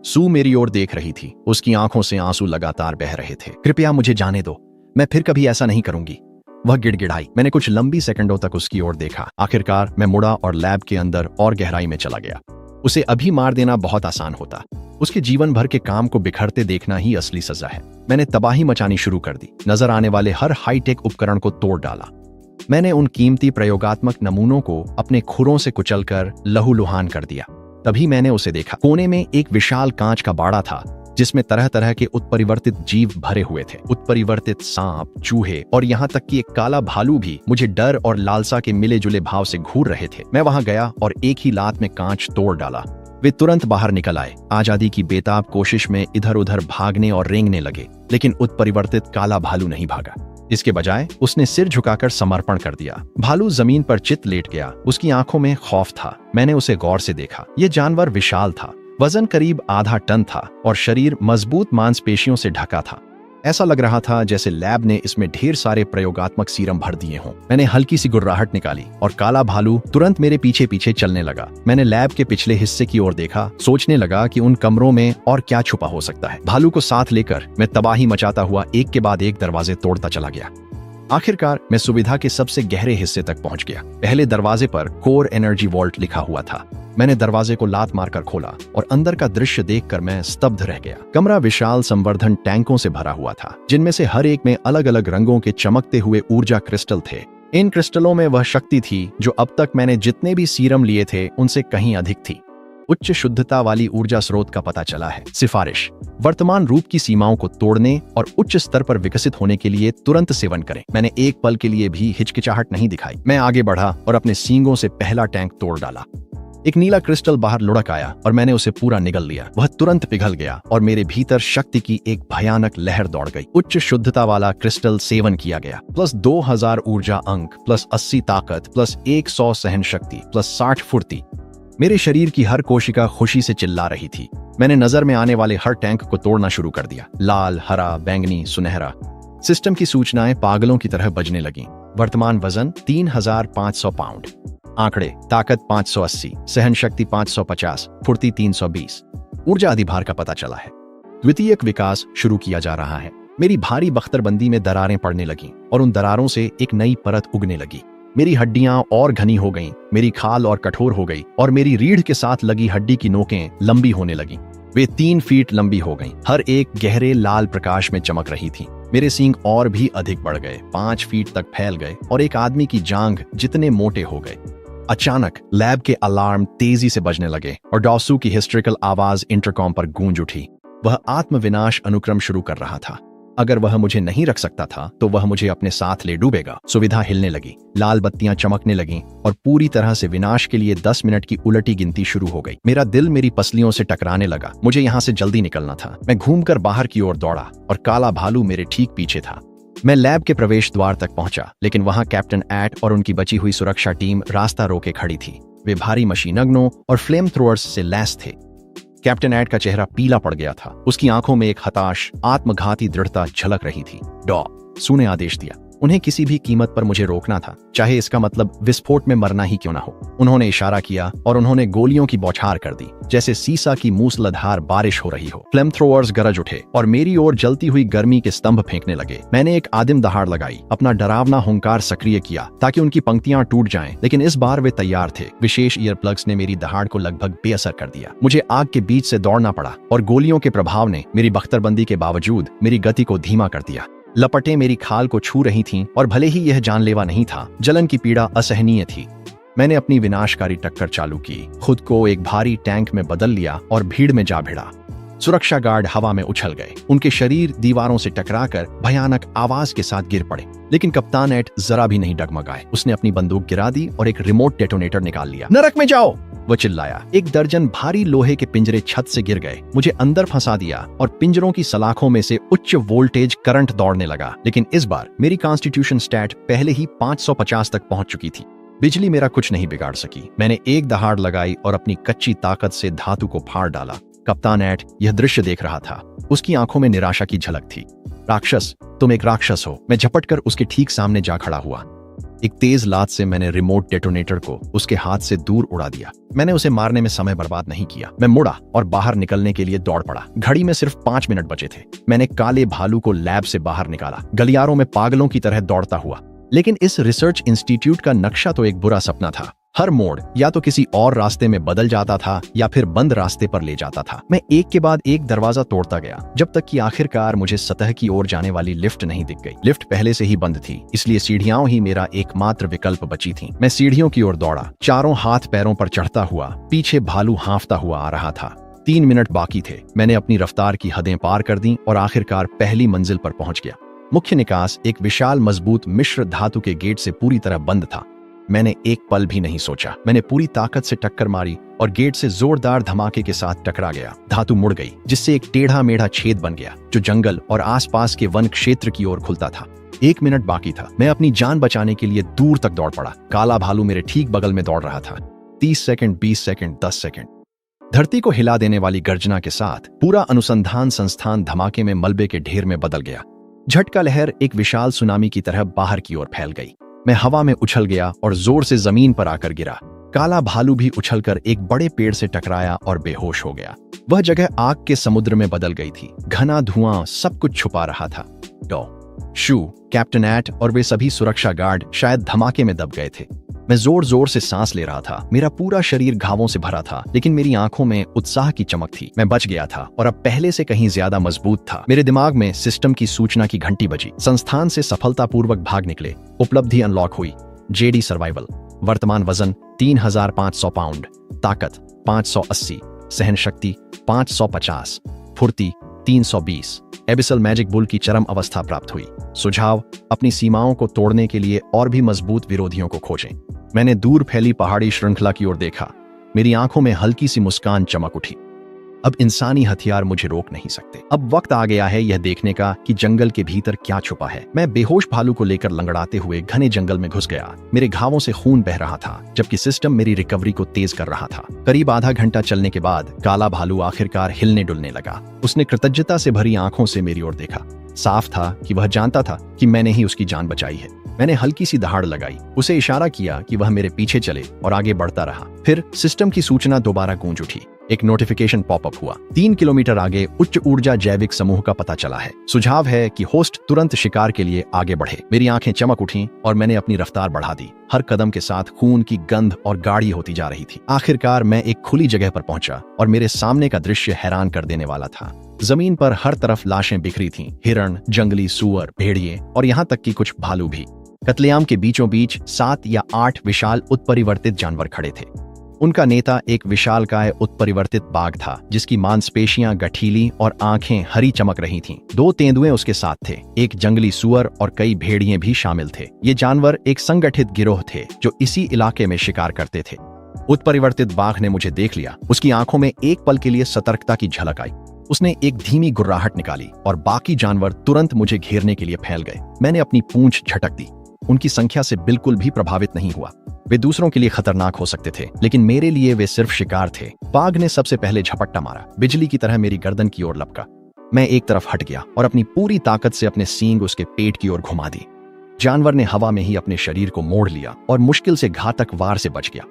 सू मेरी ओर देख रही थी। उसकी आंखों से आंसू लगातार बह रहे थे। कृपया मुझे जाने दो, मैं फिर कभी ऐसा नहीं करूंगी, वह गिड़गिड़ाई। मैंने कुछ लंबी सेकंडों तक उसकी ओर देखा। आखिरकार मैं मुड़ा और लैब के अंदर और गहराई में चला गया। उसे अभी मार देना बहुत आसान होता। उसके जीवन भर के काम को बिखरते देखना ही असली सजा है। मैंने तबाही मचानी शुरू कर दी। नजर आने वाले हर हाईटेक उपकरण को तोड़ डाला। मैंने उन कीमती प्रयोगात्मक नमूनों को अपने खुरों से कुचलकर लहूलुहान कर दिया। तभी मैंने उसे देखा। कोने में एक विशाल कांच का बाड़ा था जिसमें तरह तरह के उत्परिवर्तित जीव भरे हुए थे। उत्परिवर्तित सांप, चूहे और यहाँ तक कि एक काला भालू भी मुझे डर और लालसा के मिले जुले भाव से घूर रहे थे। मैं वहां गया और एक ही लात में कांच तोड़ डाला। वे तुरंत बाहर निकल आए, आजादी की बेताब कोशिश में इधर उधर भागने और रेंगने लगे, लेकिन उत्परिवर्तित काला भालू नहीं भागा। इसके बजाय उसने सिर झुकाकर समर्पण कर दिया। भालू जमीन पर चित लेट गया। उसकी आंखों में खौफ था। मैंने उसे गौर से देखा। यह जानवर विशाल था। वजन करीब आधा टन था और शरीर मजबूत मांसपेशियों से ढका था। ऐसा लग रहा था जैसे लैब ने इसमें ढेर सारे प्रयोगात्मक सीरम भर दिए हों। मैंने हल्की सी गुर्राहट निकाली और काला भालू तुरंत मेरे पीछे पीछे चलने लगा। मैंने लैब के पिछले हिस्से की ओर देखा, सोचने लगा कि उन कमरों में और क्या छुपा हो सकता है। भालू को साथ लेकर मैं तबाही मचाता हुआ एक के बाद एक दरवाजे तोड़ता चला गया। आखिरकार मैं सुविधा के सबसे गहरे हिस्से तक पहुंच गया। पहले दरवाजे पर कोर एनर्जी वॉल्ट लिखा हुआ था। मैंने दरवाजे को लात मारकर खोला और अंदर का दृश्य देखकर मैं स्तब्ध रह गया। कमरा विशाल संवर्धन टैंकों से भरा हुआ था, जिनमें से हर एक में अलग अलग रंगों के चमकते हुए ऊर्जा क्रिस्टल थे। इन क्रिस्टलों में वह शक्ति थी जो अब तक मैंने जितने भी सीरम लिए थे उनसे कहीं अधिक थी। उच्च शुद्धता वाली ऊर्जा स्रोत का पता चला है। सिफारिश: वर्तमान रूप की सीमाओं को तोड़ने और उच्च स्तर पर विकसित होने के लिए तुरंत सेवन करें। मैंने एक पल के लिए भी हिचकिचाहट नहीं दिखाई। मैं आगे बढ़ा और अपने सींगों से पहला टैंक तोड़ डाला। एक नीला क्रिस्टल बाहर लुढ़क आया और मैंने उसे पूरा निगल लिया। वह तुरंत पिघल गया और मेरे भीतर शक्ति की एक भयानक लहर दौड़ गई। उच्च शुद्धता वाला क्रिस्टल सेवन किया गया। प्लस 2000 ऊर्जा अंक, प्लस 80 ताकत, प्लस 100 सहन शक्ति, प्लस 60 फुर्ती। मेरे शरीर की हर कोशिका खुशी से चिल्ला रही थी। मैंने नजर में आने वाले हर टैंक को तोड़ना शुरू कर दिया। लाल, हरा, बैंगनी, सुनहरा। सिस्टम की सूचनाएं पागलों की तरह बजने लगीं। वर्तमान वजन 3500 पाउंड। आंकड़े: ताकत 580, सहन शक्ति 550, फुर्ती 320। ऊर्जा अधिभार का पता चला है। द्वितीयक विकास शुरू किया जा रहा है। मेरी भारी बख्तरबंदी में दरारें पड़ने लगीं और उन दरारों से एक नई परत उगने लगी। मेरी हड्डियां और घनी हो गईं, मेरी खाल और कठोर हो गई और मेरी रीढ़ के साथ लगी हड्डी की नोकें लंबी होने लगीं। वे 3 फीट लंबी हो गईं, हर एक गहरे लाल प्रकाश में चमक रही थी। मेरे सींग और भी अधिक बढ़ गए, 5 फीट तक फैल गए और एक आदमी की जांघ जितने मोटे हो गए। अचानक लैब के अलार्म तेजी से बजने लगे और डॉसू की हिस्ट्रिकल आवाज इंटरकॉम पर गूंज उठी। वह आत्मविनाश अनुक्रम शुरू कर रहा था। अगर वह मुझे नहीं रख सकता था तो वह मुझे अपने साथ ले डूबेगा। सुविधा हिलने लगी, लाल बत्तियां चमकने लगीं और पूरी तरह से विनाश के लिए 10 मिनट की उलटी गिनती शुरू हो गई। मेरा दिल मेरी पसलियों से टकराने लगा। मुझे यहाँ से जल्दी निकलना था। मैं घूमकर बाहर की ओर दौड़ा और काला भालू मेरे ठीक पीछे था। मैं लैब के प्रवेश द्वार तक पहुंचा, लेकिन वहां कैप्टन एट और उनकी बची हुई सुरक्षा टीम रास्ता रोके खड़ी थी। वे भारी मशीनगनों और फ्लेम थ्रोअर्स से लैस थे। कैप्टन एट का चेहरा पीला पड़ गया था। उसकी आंखों में एक हताश, आत्मघाती दृढ़ता झलक रही थी। डॉ सू ने आदेश दिया। उन्हें किसी भी कीमत पर मुझे रोकना था, चाहे इसका मतलब विस्फोट में मरना ही क्यों ना हो। उन्होंने इशारा किया और उन्होंने गोलियों की बौछार कर दी, जैसे सीसा की मूसलाधार बारिश हो रही हो। फ्लेम थ्रोअर्स गरज उठे और मेरी ओर जलती हुई गर्मी के स्तंभ फेंकने लगे। मैंने एक आदिम दहाड़ लगाई, अपना डरावना हुंकार सक्रिय किया ताकि उनकी पंक्तियां टूट जाएं, लेकिन इस बार वे तैयार थे। विशेष ईयरप्लग्स ने मेरी दहाड़ को लगभग बेअसर कर दिया। मुझे आग के बीच से दौड़ना पड़ा और गोलियों के प्रभाव ने मेरी बख्तरबंदी के बावजूद मेरी गति को धीमा कर दिया। लपटें मेरी खाल को छू रही थीं और भले ही यह जानलेवा नहीं था, जलन की पीड़ा असहनीय थी। मैंने अपनी विनाशकारी टक्कर चालू की, खुद को एक भारी टैंक में बदल लिया और भीड़ में जा भिड़ा। सुरक्षा गार्ड हवा में उछल गए, उनके शरीर दीवारों से टकराकर भयानक आवाज के साथ गिर पड़े, लेकिन कप्तान एट जरा भी नहीं डगमगाए। उसने अपनी बंदूक गिरा दी और एक रिमोट डेटोनेटर निकाल लिया। नरक में जाओ, वो चिल्लाया। एक दर्जन भारी लोहे के पिंजरे छत से गिर गए, मुझे अंदर फंसा दिया और पिंजरों की सलाखों में से उच्च वोल्टेज करंट दौड़ने लगा। लेकिन इस बार मेरी कॉन्स्टिट्यूशन स्टैट पहले ही 550 तक पहुंच चुकी थी। बिजली मेरा कुछ नहीं बिगाड़ सकी। मैंने एक दहाड़ लगाई और अपनी कच्ची ताकत से धातु को फाड़ डाला। कप्तान एट यह दृश्य देख रहा था। उसकी आंखों में निराशा की झलक थी। राक्षस, तुम एक राक्षस हो। मैं झपटकर उसके ठीक सामने जा खड़ा हुआ। एक तेज लात से मैंने रिमोट डेटोनेटर को उसके हाथ से दूर उड़ा दिया। मैंने उसे मारने में समय बर्बाद नहीं किया। मैं मुड़ा और बाहर निकलने के लिए दौड़ पड़ा। घड़ी में सिर्फ 5 मिनट बचे थे। मैंने काले भालू को लैब से बाहर निकाला, गलियारों में पागलों की तरह दौड़ता हुआ। लेकिन इस रिसर्च इंस्टीट्यूट का नक्शा तो एक बुरा सपना था। हर मोड़ या तो किसी और रास्ते में बदल जाता था या फिर बंद रास्ते पर ले जाता था। मैं एक के बाद एक दरवाजा तोड़ता गया, जब तक कि आखिरकार मुझे सतह की ओर जाने वाली लिफ्ट नहीं दिख गई। लिफ्ट पहले से ही बंद थी, इसलिए सीढ़ियां ही मेरा एकमात्र विकल्प बची थीं। मैं सीढ़ियों की ओर दौड़ा, चारों हाथ पैरों पर चढ़ता हुआ। पीछे भालू हाँफता हुआ आ रहा था। 3 मिनट बाकी थे। मैंने अपनी रफ्तार की हदें पार कर दी और आखिरकार पहली मंजिल पर पहुंच गया। मुख्य निकास एक विशाल मजबूत मिश्र धातु के गेट से पूरी तरह बंद था। मैंने एक पल भी नहीं सोचा। मैंने पूरी ताकत से टक्कर मारी और गेट से जोरदार धमाके के साथ टकरा गया। धातु मुड़ गई, जिससे एक टेढ़ा मेढ़ा छेद बन गया जो जंगल और आसपास के वन क्षेत्र की ओर खुलता था। 1 मिनट बाकी था। मैं अपनी जान बचाने के लिए दूर तक दौड़ पड़ा। काला भालू मेरे ठीक बगल में दौड़ रहा था। 30 सेकंड, 20 सेकंड, 10 सेकंड। धरती को हिला देने वाली गर्जना के साथ पूरा अनुसंधान संस्थान धमाके में मलबे के ढेर में बदल गया। झटका लहर एक विशाल सुनामी की तरह बाहर की ओर फैल गई। मैं हवा में उछल गया और जोर से जमीन पर आकर गिरा। काला भालू भी उछलकर एक बड़े पेड़ से टकराया और बेहोश हो गया। वह जगह आग के समुद्र में बदल गई थी। घना धुआं सब कुछ छुपा रहा था। डॉ, शू, कैप्टन एट और वे सभी सुरक्षा गार्ड शायद धमाके में दब गए थे। मैं जोर जोर से सांस ले रहा था। मेरा पूरा शरीर घावों से भरा था, लेकिन मेरी आंखों में उत्साह की चमक थी। मैं बच गया था और अब पहले से कहीं ज्यादा मजबूत था। मेरे दिमाग में सिस्टम की सूचना की घंटी बजी। संस्थान से सफलतापूर्वक भाग निकले। उपलब्धि अनलॉक हुई। JD survival. वर्तमान वजन 3500 पाउंड, ताकत 580, सहन शक्ति 550, फुर्ती 320। एबिसल मैजिक बुल की चरम अवस्था प्राप्त हुई। सुझाव, अपनी सीमाओं को तोड़ने के लिए और भी मजबूत विरोधियों को खोजें। मैंने दूर फैली पहाड़ी श्रृंखला की ओर देखा। मेरी आंखों में हल्की सी मुस्कान चमक उठी। अब इंसानी हथियार मुझे रोक नहीं सकते। अब वक्त आ गया है यह देखने का कि जंगल के भीतर क्या छुपा है। मैं बेहोश भालू को लेकर लंगड़ाते हुए घने जंगल में घुस गया। मेरे घावों से खून बह रहा था, जबकि सिस्टम मेरी रिकवरी को तेज कर रहा था। करीब आधा घंटा चलने के बाद काला भालू आखिरकार हिलने डुलने लगा। उसने कृतज्ञता से भरी आंखों से मेरी ओर देखा। साफ था कि वह जानता था कि मैंने ही उसकी जान बचाई है। मैंने हल्की सी दहाड़ लगाई, उसे इशारा किया कि वह मेरे पीछे चले और आगे बढ़ता रहा। फिर सिस्टम की सूचना दोबारा गूंज उठी। एक नोटिफिकेशन पॉपअप हुआ। 3 किलोमीटर आगे उच्च ऊर्जा जैविक समूह का पता चला है। सुझाव है कि होस्ट तुरंत शिकार के लिए आगे बढ़े। मेरी आंखें चमक उठीं और मैंने अपनी रफ्तार बढ़ा दी। हर कदम के साथ खून की गंध और गाढ़ी होती जा रही थी। आखिरकार मैं एक खुली जगह पर पहुंचा और मेरे सामने का दृश्य हैरान कर देने वाला था। जमीन पर हर तरफ लाशें बिखरी थीं। हिरण, जंगली सूअर, भेड़िए और यहाँ तक कि कुछ भालू भी। कत्लेआम के बीचों बीच 7 या 8 विशाल उत्परिवर्तित जानवर खड़े थे। उनका नेता एक विशालकाय उत्परिवर्तित बाघ था, जिसकी मांसपेशियां गठीली और आंखें हरी चमक रही थीं। 2 तेंदुए उसके साथ थे, एक जंगली सूअर और कई भेड़िए भी शामिल थे। ये जानवर एक संगठित गिरोह थे जो इसी इलाके में शिकार करते थे। उत्परिवर्तित बाघ ने मुझे देख लिया। उसकी आंखों में एक पल के लिए सतर्कता की झलक आई। उसने एक धीमी गुर्राहट निकाली और बाकी जानवर तुरंत मुझे घेरने के लिए फैल गए। मैंने अपनी पूंछ झटक दी। उनकी संख्या से बिल्कुल भी प्रभावित नहीं हुआ। वे दूसरों के लिए खतरनाक हो सकते थे, लेकिन मेरे लिए वे सिर्फ शिकार थे। बाघ ने सबसे पहले झपट्टा मारा, बिजली की तरह मेरी गर्दन की ओर लपका। मैं एक तरफ हट गया और अपनी पूरी ताकत से अपने सींग उसके पेट की ओर घुमा दी। जानवर ने हवा में ही अपने शरीर को मोड़ लिया और मुश्किल से घातक वार से बच गया,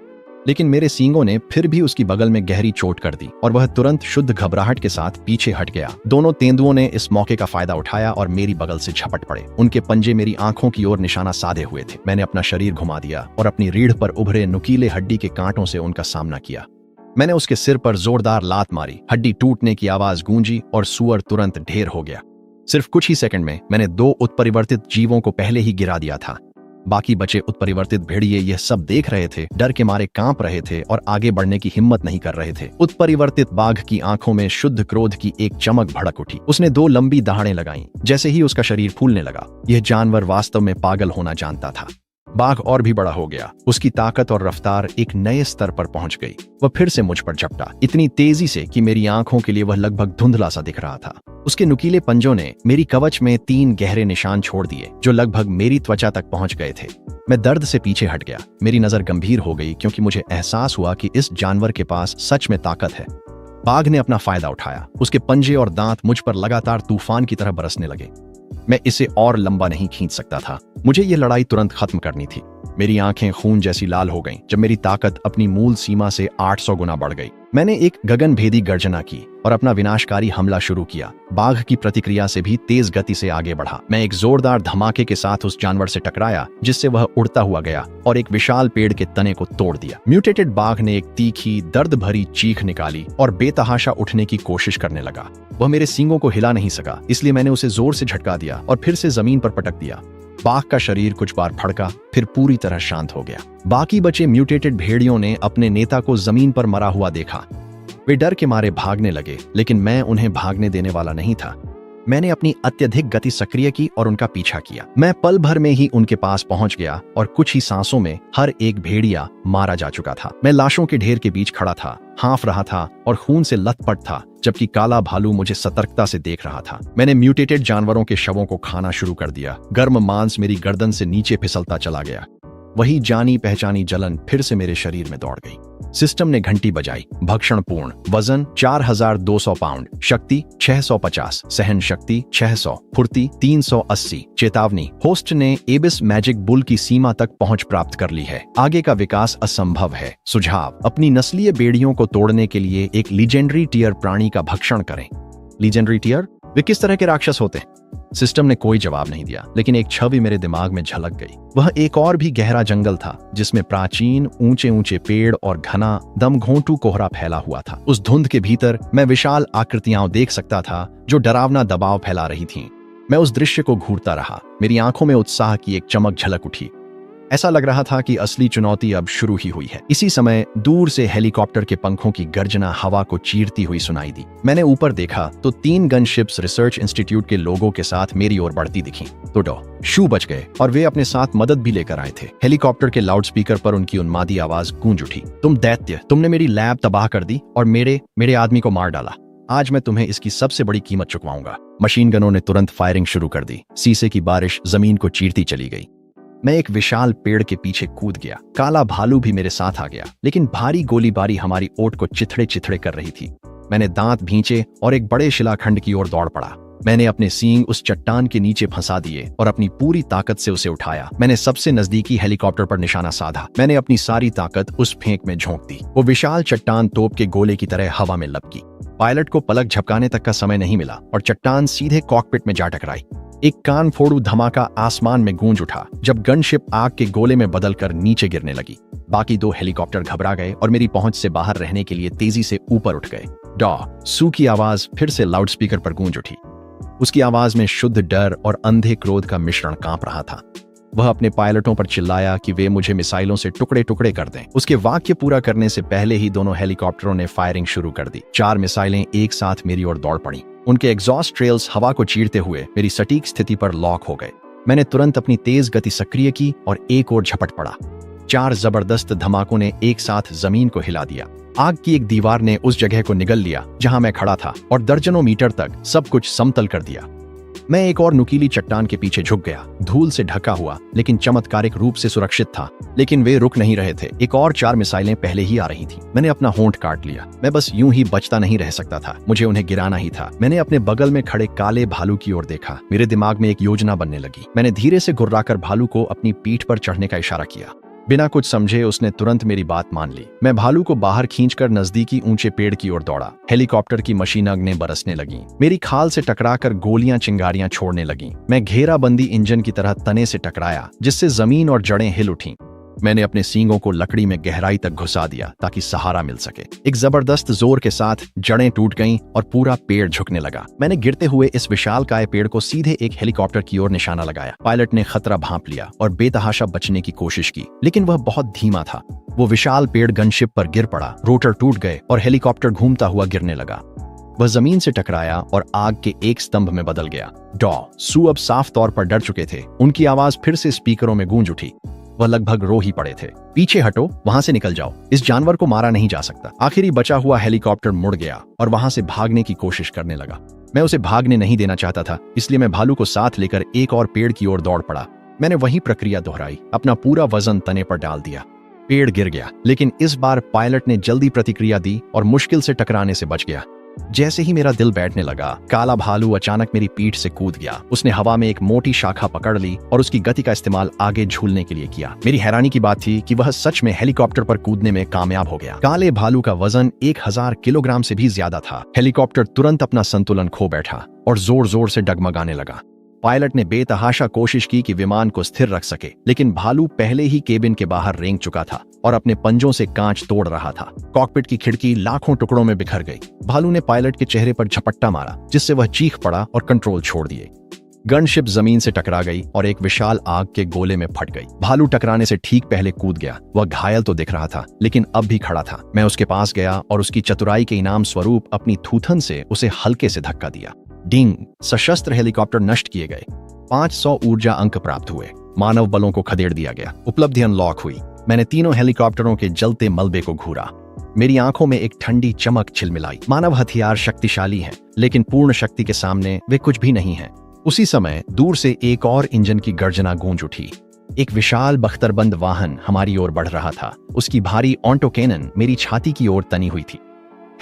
लेकिन मेरे सींगों ने फिर भी उसकी बगल में गहरी चोट कर दी और वह तुरंत शुद्ध घबराहट के साथ पीछे हट गया। दोनों तेंदुओं ने इस मौके का फायदा उठाया और मेरी बगल से झपट पड़े। उनके पंजे मेरी आंखों की ओर निशाना साधे हुए थे। मैंने अपना शरीर घुमा दिया और अपनी रीढ़ पर उभरे नुकीले हड्डी के कांटों से उनका सामना किया। मैंने उसके सिर पर जोरदार लात मारी। हड्डी टूटने की आवाज गूंजी और सूअर तुरंत ढेर हो गया। सिर्फ कुछ ही सेकंड में मैंने 2 उत्परिवर्तित जीवों को पहले ही गिरा दिया था। बाकी बचे उत्परिवर्तित भेड़िए यह सब देख रहे थे, डर के मारे कांप रहे थे और आगे बढ़ने की हिम्मत नहीं कर रहे थे। उत्परिवर्तित बाघ की आंखों में शुद्ध क्रोध की एक चमक भड़क उठी। उसने 2 लंबी दहाड़ें लगाईं। जैसे ही उसका शरीर फूलने लगा, यह जानवर वास्तव में पागल होना जानता था। बाघ और भी बड़ा हो गया। उसकी ताकत और रफ्तार एक नए स्तर पर पहुंच गई। वह फिर से मुझ पर झपटा, इतनी तेजी से कि मेरी आंखों के लिए वह लगभग धुंधला सा दिख रहा था। उसके नुकीले पंजों ने मेरी कवच में 3 गहरे निशान छोड़ दिए जो लगभग मेरी त्वचा तक पहुंच गए थे। मैं दर्द से पीछे हट गया। मेरी नजर गंभीर हो गई क्योंकि मुझे एहसास हुआ कि इस जानवर के पास सच में ताकत है। बाघ ने अपना फायदा उठाया। उसके पंजे और दांत मुझ पर लगातार तूफान की तरह बरसने लगे। मैं इसे और लंबा नहीं खींच सकता था। मुझे यह लड़ाई तुरंत खत्म करनी थी। मेरी आंखें खून जैसी लाल हो गईं जब मेरी ताकत अपनी मूल सीमा से 800 गुना बढ़ गई। मैंने एक गगनभेदी गर्जना की और अपना विनाशकारी हमला शुरू किया। बाघ की प्रतिक्रिया से भी तेज गति से आगे बढ़ा। मैं एक जोरदार धमाके के साथ उस जानवर से टकराया जिससे वह उड़ता हुआ गया और एक विशाल पेड़ के तने को तोड़ दिया। म्यूटेटेड बाघ ने एक तीखी, दर्द भरी चीख निकाली और बेतहाशा उठने की कोशिश करने लगा। वह मेरे सींगों को हिला नहीं सका, इसलिए मैंने उसे जोर से झटका दिया और फिर से जमीन पर पटक दिया। बाघ का शरीर कुछ बार फड़का, फिर पूरी तरह शांत हो गया। बाकी बचे म्यूटेटेड भेड़ियों ने अपने नेता को जमीन पर मरा हुआ देखा। वे डर के मारे भागने लगे, लेकिन मैं उन्हें भागने देने वाला नहीं था। मैंने अपनी अत्यधिक गति सक्रिय की और उनका पीछा किया। मैं पल भर में ही उनके पास पहुंच गया और कुछ ही सांसों में हर एक भेड़िया मारा जा चुका था। मैं लाशों के ढेर के बीच खड़ा था, हाँफ रहा था और खून से लथपथ था, जबकि काला भालू मुझे सतर्कता से देख रहा था। मैंने म्यूटेटेड जानवरों के शवों को खाना शुरू कर दिया। गर्म मांस मेरी गर्दन से नीचे फिसलता चला गया। वही जानी पहचानी जलन फिर से मेरे शरीर में दौड़ गई। सिस्टम ने घंटी बजाई। भक्षण पूर्ण। वजन 4200 पाउंड। शक्ति 650। सहन शक्ति 600। फुर्ती 380। चेतावनी, होस्ट ने एबिस मैजिक बुल की सीमा तक पहुंच प्राप्त कर ली है। आगे का विकास असंभव है। सुझाव, अपनी नस्लीय बेड़ियों को तोड़ने के लिए एक लीजेंडरी टियर प्राणी का भक्षण करें। Legendary tier? वे किस तरह के राक्षस होते हैं? सिस्टम ने कोई जवाब नहीं दिया, लेकिन एक छवि मेरे दिमाग में झलक गई। वह एक और भी गहरा जंगल था जिसमें प्राचीन ऊंचे ऊंचे पेड़ और घना दमघोंटू कोहरा फैला हुआ था। उस धुंध के भीतर मैं विशाल आकृतियां देख सकता था जो डरावना दबाव फैला रही थीं। मैं उस दृश्य को घूरता रहा। मेरी आंखों में उत्साह की एक चमक झलक उठी। ऐसा लग रहा था कि असली चुनौती अब शुरू ही हुई है। इसी समय दूर से हेलीकॉप्टर के पंखों की गर्जना हवा को चीरती हुई सुनाई दी। मैंने ऊपर देखा तो 3 गनशिप्स रिसर्च इंस्टीट्यूट के लोगों के साथ मेरी ओर बढ़ती दिखीं। तो शू बच गए और वे अपने साथ मदद भी लेकर आए थे। हेलीकॉप्टर के लाउडस्पीकर पर उनकी उन्मादी आवाज गूंज उठी। तुम दैत्य, तुमने मेरी लैब तबाह कर दी और मेरे आदमी को मार डाला। आज मैं तुम्हें इसकी सबसे बड़ी कीमत चुकवाऊंगा। मशीन गनों ने तुरंत फायरिंग शुरू कर दी। शीशे की बारिश जमीन को चीरती चली गई। मैं एक विशाल पेड़ के पीछे कूद गया। काला भालू भी मेरे साथ आ गया, लेकिन भारी गोलीबारी हमारी ओट को चिथड़े चिथड़े कर रही थी। मैंने दांत भींचे और एक बड़े शिलाखंड की ओर दौड़ पड़ा। मैंने अपने सींग उस चट्टान के नीचे फंसा दिए और अपनी पूरी ताकत से उसे उठाया। मैंने सबसे नजदीकी हेलीकॉप्टर पर निशाना साधा। मैंने अपनी सारी ताकत उस फेंक में झोंक दी। वो विशाल चट्टान तोप के गोले की तरह हवा में लपकी। पायलट को पलक झपकाने तक का समय नहीं मिला और चट्टान सीधे कॉकपिट में जा टकराई। एक कान फोड़ू धमाका आसमान में गूंज उठा जब गनशिप आग के गोले में बदलकर नीचे गिरने लगी। बाकी 2 हेलीकॉप्टर घबरा गए और मेरी पहुंच से बाहर रहने के लिए तेजी से ऊपर उठ गए। सू की आवाज फिर से लाउडस्पीकर पर गूंज उठी। उसकी आवाज में शुद्ध डर और अंधे क्रोध का मिश्रण कांप रहा था। वह अपने पायलटों पर चिल्लाया कि वे मुझे मिसाइलों से टुकड़े टुकड़े कर दें। उसके वाक्य पूरा करने से पहले ही दोनों हेलीकॉप्टरों ने फायरिंग शुरू कर दी। 4 मिसाइलें एक साथ मेरी ओर दौड़ पड़ी। उनके एग्जॉस्ट ट्रेल्स हवा को चीरते हुए मेरी सटीक स्थिति पर लॉक हो गए। मैंने तुरंत अपनी तेज गति सक्रिय की और एक ओर झपट पड़ा। 4 जबरदस्त धमाकों ने एक साथ जमीन को हिला दिया। आग की एक दीवार ने उस जगह को निगल लिया जहां मैं खड़ा था और दर्जनों मीटर तक सब कुछ समतल कर दिया। मैं एक और नुकीली चट्टान के पीछे झुक गया, धूल से ढका हुआ लेकिन चमत्कारिक रूप से सुरक्षित था। लेकिन वे रुक नहीं रहे थे। एक और 4 मिसाइलें पहले ही आ रही थीं। मैंने अपना होंठ काट लिया। मैं बस यूं ही बचता नहीं रह सकता था, मुझे उन्हें गिराना ही था। मैंने अपने बगल में खड़े काले भालू की ओर देखा। मेरे दिमाग में एक योजना बनने लगी। मैंने धीरे से गुर्राकर भालू को अपनी पीठ पर चढ़ने का इशारा किया। बिना कुछ समझे उसने तुरंत मेरी बात मान ली। मैं भालू को बाहर खींचकर नजदीकी ऊंचे पेड़ की ओर दौड़ा। हेलीकॉप्टर की मशीनगनें बरसने लगीं। मेरी खाल से टकराकर गोलियां चिंगारियां छोड़ने लगीं। मैं घेराबंदी इंजन की तरह तने से टकराया जिससे जमीन और जड़ें हिल उठीं। मैंने अपने सींगों को लकड़ी में गहराई तक घुसा दिया ताकि सहारा मिल सके। एक जबरदस्त जोर के साथ जड़ें टूट गईं और पूरा पेड़ झुकने लगा। मैंने गिरते हुए इस विशालकाय पेड़ को सीधे एक हेलीकॉप्टर की ओर निशाना लगाया। पायलट ने खतरा भांप लिया और बेतहाशा बचने की कोशिश की, लेकिन वह बहुत धीमा था। वो विशाल पेड़ गनशिप पर गिर पड़ा, रोटर टूट गए और हेलीकॉप्टर घूमता हुआ गिरने लगा। वह जमीन से टकराया और आग के एक स्तंभ में बदल गया। डॉ सू अब साफ तौर पर डर चुके थे। उनकी आवाज फिर से स्पीकरों में गूंज उठी। वह लगभग रो ही पड़े थे। पीछे हटो, वहां से निकल जाओ, इस जानवर को मारा नहीं जा सकता। आखिरी बचा हुआ हेलीकॉप्टर मुड़ गया और वहां से भागने की कोशिश करने लगा। मैं उसे भागने नहीं देना चाहता था, इसलिए मैं भालू को साथ लेकर एक और पेड़ की ओर दौड़ पड़ा। मैंने वही प्रक्रिया दोहराई, अपना पूरा वजन तने पर डाल दिया। पेड़ गिर गया, लेकिन इस बार पायलट ने जल्दी प्रतिक्रिया दी और मुश्किल से टकराने से बच गया। जैसे ही मेरा दिल बैठने लगा, काला भालू अचानक मेरी पीठ से कूद गया। उसने हवा में एक मोटी शाखा पकड़ ली और उसकी गति का इस्तेमाल आगे झूलने के लिए किया। मेरी हैरानी की बात थी कि वह सच में हेलीकॉप्टर पर कूदने में कामयाब हो गया। काले भालू का वजन 1000 किलोग्राम से भी ज्यादा था। हेलीकॉप्टर तुरंत अपना संतुलन खो बैठा और जोर जोर से डगमगाने लगा। पायलट ने बेतहाशा कोशिश की कि विमान को स्थिर रख सके, लेकिन भालू पहले ही केबिन के बाहर रेंग चुका था और अपने पंजों से कांच तोड़ रहा था। कॉकपिट की खिड़की लाखों टुकड़ों में बिखर गई। भालू ने पायलट के चेहरे पर झपट्टा मारा, जिससे वह चीख पड़ा और कंट्रोल छोड़ दिए। गनशिप जमीन से टकरा गई और एक विशाल आग के गोले में फट गई। भालू टकराने से ठीक पहले कूद गया। वह घायल तो दिख रहा था, लेकिन अब भी खड़ा था। मैं उसके पास गया और उसकी चतुराई के इनाम स्वरूप अपनी थूथन से उसे हल्के से धक्का दिया। डिंग! सशस्त्र हेलीकॉप्टर नष्ट किए गए। 500 ऊर्जा अंक प्राप्त हुए। मानव बलों को खदेड़ दिया गया। उपलब्धि अनलॉक हुई। मैंने तीनों हेलीकॉप्टरों के जलते मलबे को घूरा। मेरी आंखों में एक ठंडी चमक छिलमिलाई। मानव हथियार शक्तिशाली हैं, लेकिन पूर्ण शक्ति के सामने वे कुछ भी नहीं हैं। उसी समय दूर से एक और इंजन की गर्जना गूंज उठी। एक विशाल बख्तरबंद वाहन हमारी ओर बढ़ रहा था। उसकी भारी ऑटो कैनन मेरी छाती की ओर तनी हुई थी।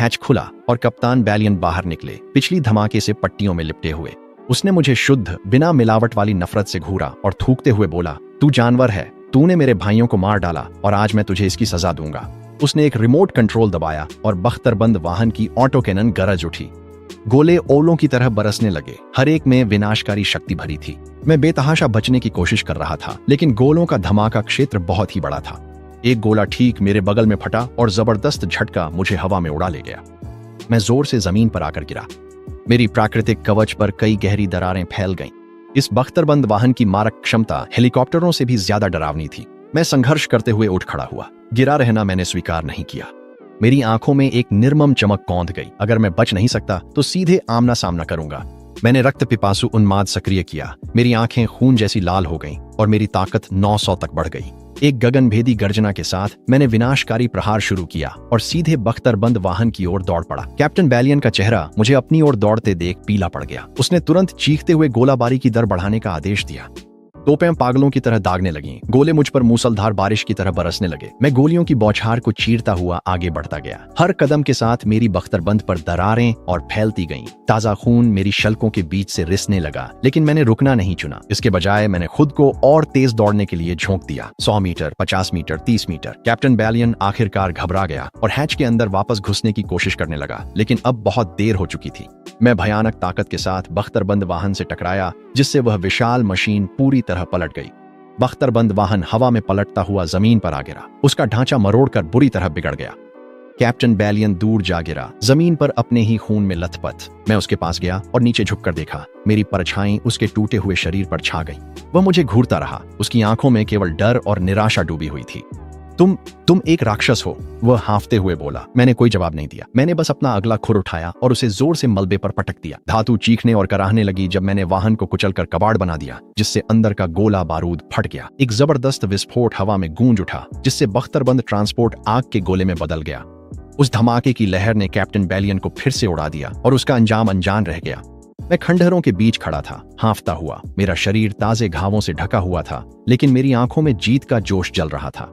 हैच खुला और कप्तान बैलियन बाहर निकले, पिछली धमाके से पट्टियों में लिपटे हुए। उसने मुझे शुद्ध, बिना मिलावट वाली नफरत से घूरा और थूकते हुए बोला, तू जानवर है, तूने मेरे भाइयों को मार डाला और आज मैं तुझे इसकी सजा दूंगा। उसने एक रिमोट कंट्रोल दबाया और बख्तरबंद वाहन की ऑटो कैनन गरज उठी। गोले ओलों की तरह बरसने लगे, हर एक में विनाशकारी शक्ति भरी थी। मैं बेतहाशा बचने की कोशिश कर रहा था, लेकिन गोलों का धमाका क्षेत्र बहुत ही बड़ा था। एक गोला ठीक मेरे बगल में फटा और जबरदस्त झटका मुझे हवा में उड़ा ले गया। मैं जोर से जमीन पर आकर गिरा। मेरी प्राकृतिक कवच पर कई गहरी दरारें फैल गईं। इस बख्तरबंद वाहन की मारक क्षमता हेलीकॉप्टरों से भी ज्यादा डरावनी थी। मैं संघर्ष करते हुए उठ खड़ा हुआ। गिरा रहना मैंने स्वीकार नहीं किया। मेरी आंखों में एक निर्मम चमक कौंध गई। अगर मैं बच नहीं सकता तो सीधे आमना सामना करूंगा। मैंने रक्त पिपासु उन्माद सक्रिय किया। मेरी आंखें खून जैसी लाल हो गईं और मेरी ताकत 900 तक बढ़ गई। एक गगनभेदी गर्जना के साथ मैंने विनाशकारी प्रहार शुरू किया और सीधे बख्तरबंद वाहन की ओर दौड़ पड़ा। कैप्टन बैलियन का चेहरा मुझे अपनी ओर दौड़ते देख पीला पड़ गया। उसने तुरंत चीखते हुए गोलाबारी की दर बढ़ाने का आदेश दिया। तोपें पागलों की तरह दागने लगीं। गोले मुझ पर मूसलधार बारिश की तरह बरसने लगे। मैं गोलियों की बौछार को चीरता हुआ आगे बढ़ता गया। हर कदम के साथ मेरी बख्तरबंद पर दरारें और फैलती गईं। ताजा खून मेरी शल्कों के बीच से रिसने लगा, लेकिन मैंने रुकना नहीं चुना। इसके बजाय मैंने खुद को और तेज दौड़ने के लिए झोंक दिया। 100 मीटर, 50 मीटर, 30 मीटर। कैप्टन बैलियन आखिरकार घबरा गया और हैच के अंदर वापस घुसने की कोशिश करने लगा, लेकिन अब बहुत देर हो चुकी थी। मैं भयानक ताकत के साथ बख्तरबंद वाहन से टकराया, जिससे वह विशाल मशीन पूरी तरह पलट गई। बख्तरबंद वाहन हवा में पलटता हुआ जमीन पर आ गिरा। उसका ढांचा मरोड़कर बुरी तरह बिगड़ गया। कैप्टन बैलियन दूर जा गिरा, जमीन पर अपने ही खून में लथपथ। मैं उसके पास गया और नीचे झुककर देखा। मेरी परछाई उसके टूटे हुए शरीर पर छा गई। वह मुझे घूरता रहा। उसकी आंखों में केवल डर और निराशा डूबी हुई थी। तुम एक राक्षस हो, वह हांफते हुए बोला। मैंने कोई जवाब नहीं दिया। मैंने बस अपना अगला खुर उठाया और उसे जोर से मलबे पर पटक दिया। धातु चीखने और कराहने लगी जब मैंने वाहन को कुचलकर कबाड़ बना दिया, जिससे अंदर का गोला बारूद फट गया। एक जबरदस्त विस्फोट हवा में गूंज उठा, जिससे बख्तरबंद ट्रांसपोर्ट आग के गोले में बदल गया। उस धमाके की लहर ने कैप्टन बैलियन को फिर से उड़ा दिया और उसका अंजाम अनजान रह गया। मैं खंडहरों के बीच खड़ा था, हांफता हुआ। मेरा शरीर ताजे घावों से ढका हुआ था, लेकिन मेरी आंखों में जीत का जोश जल रहा था।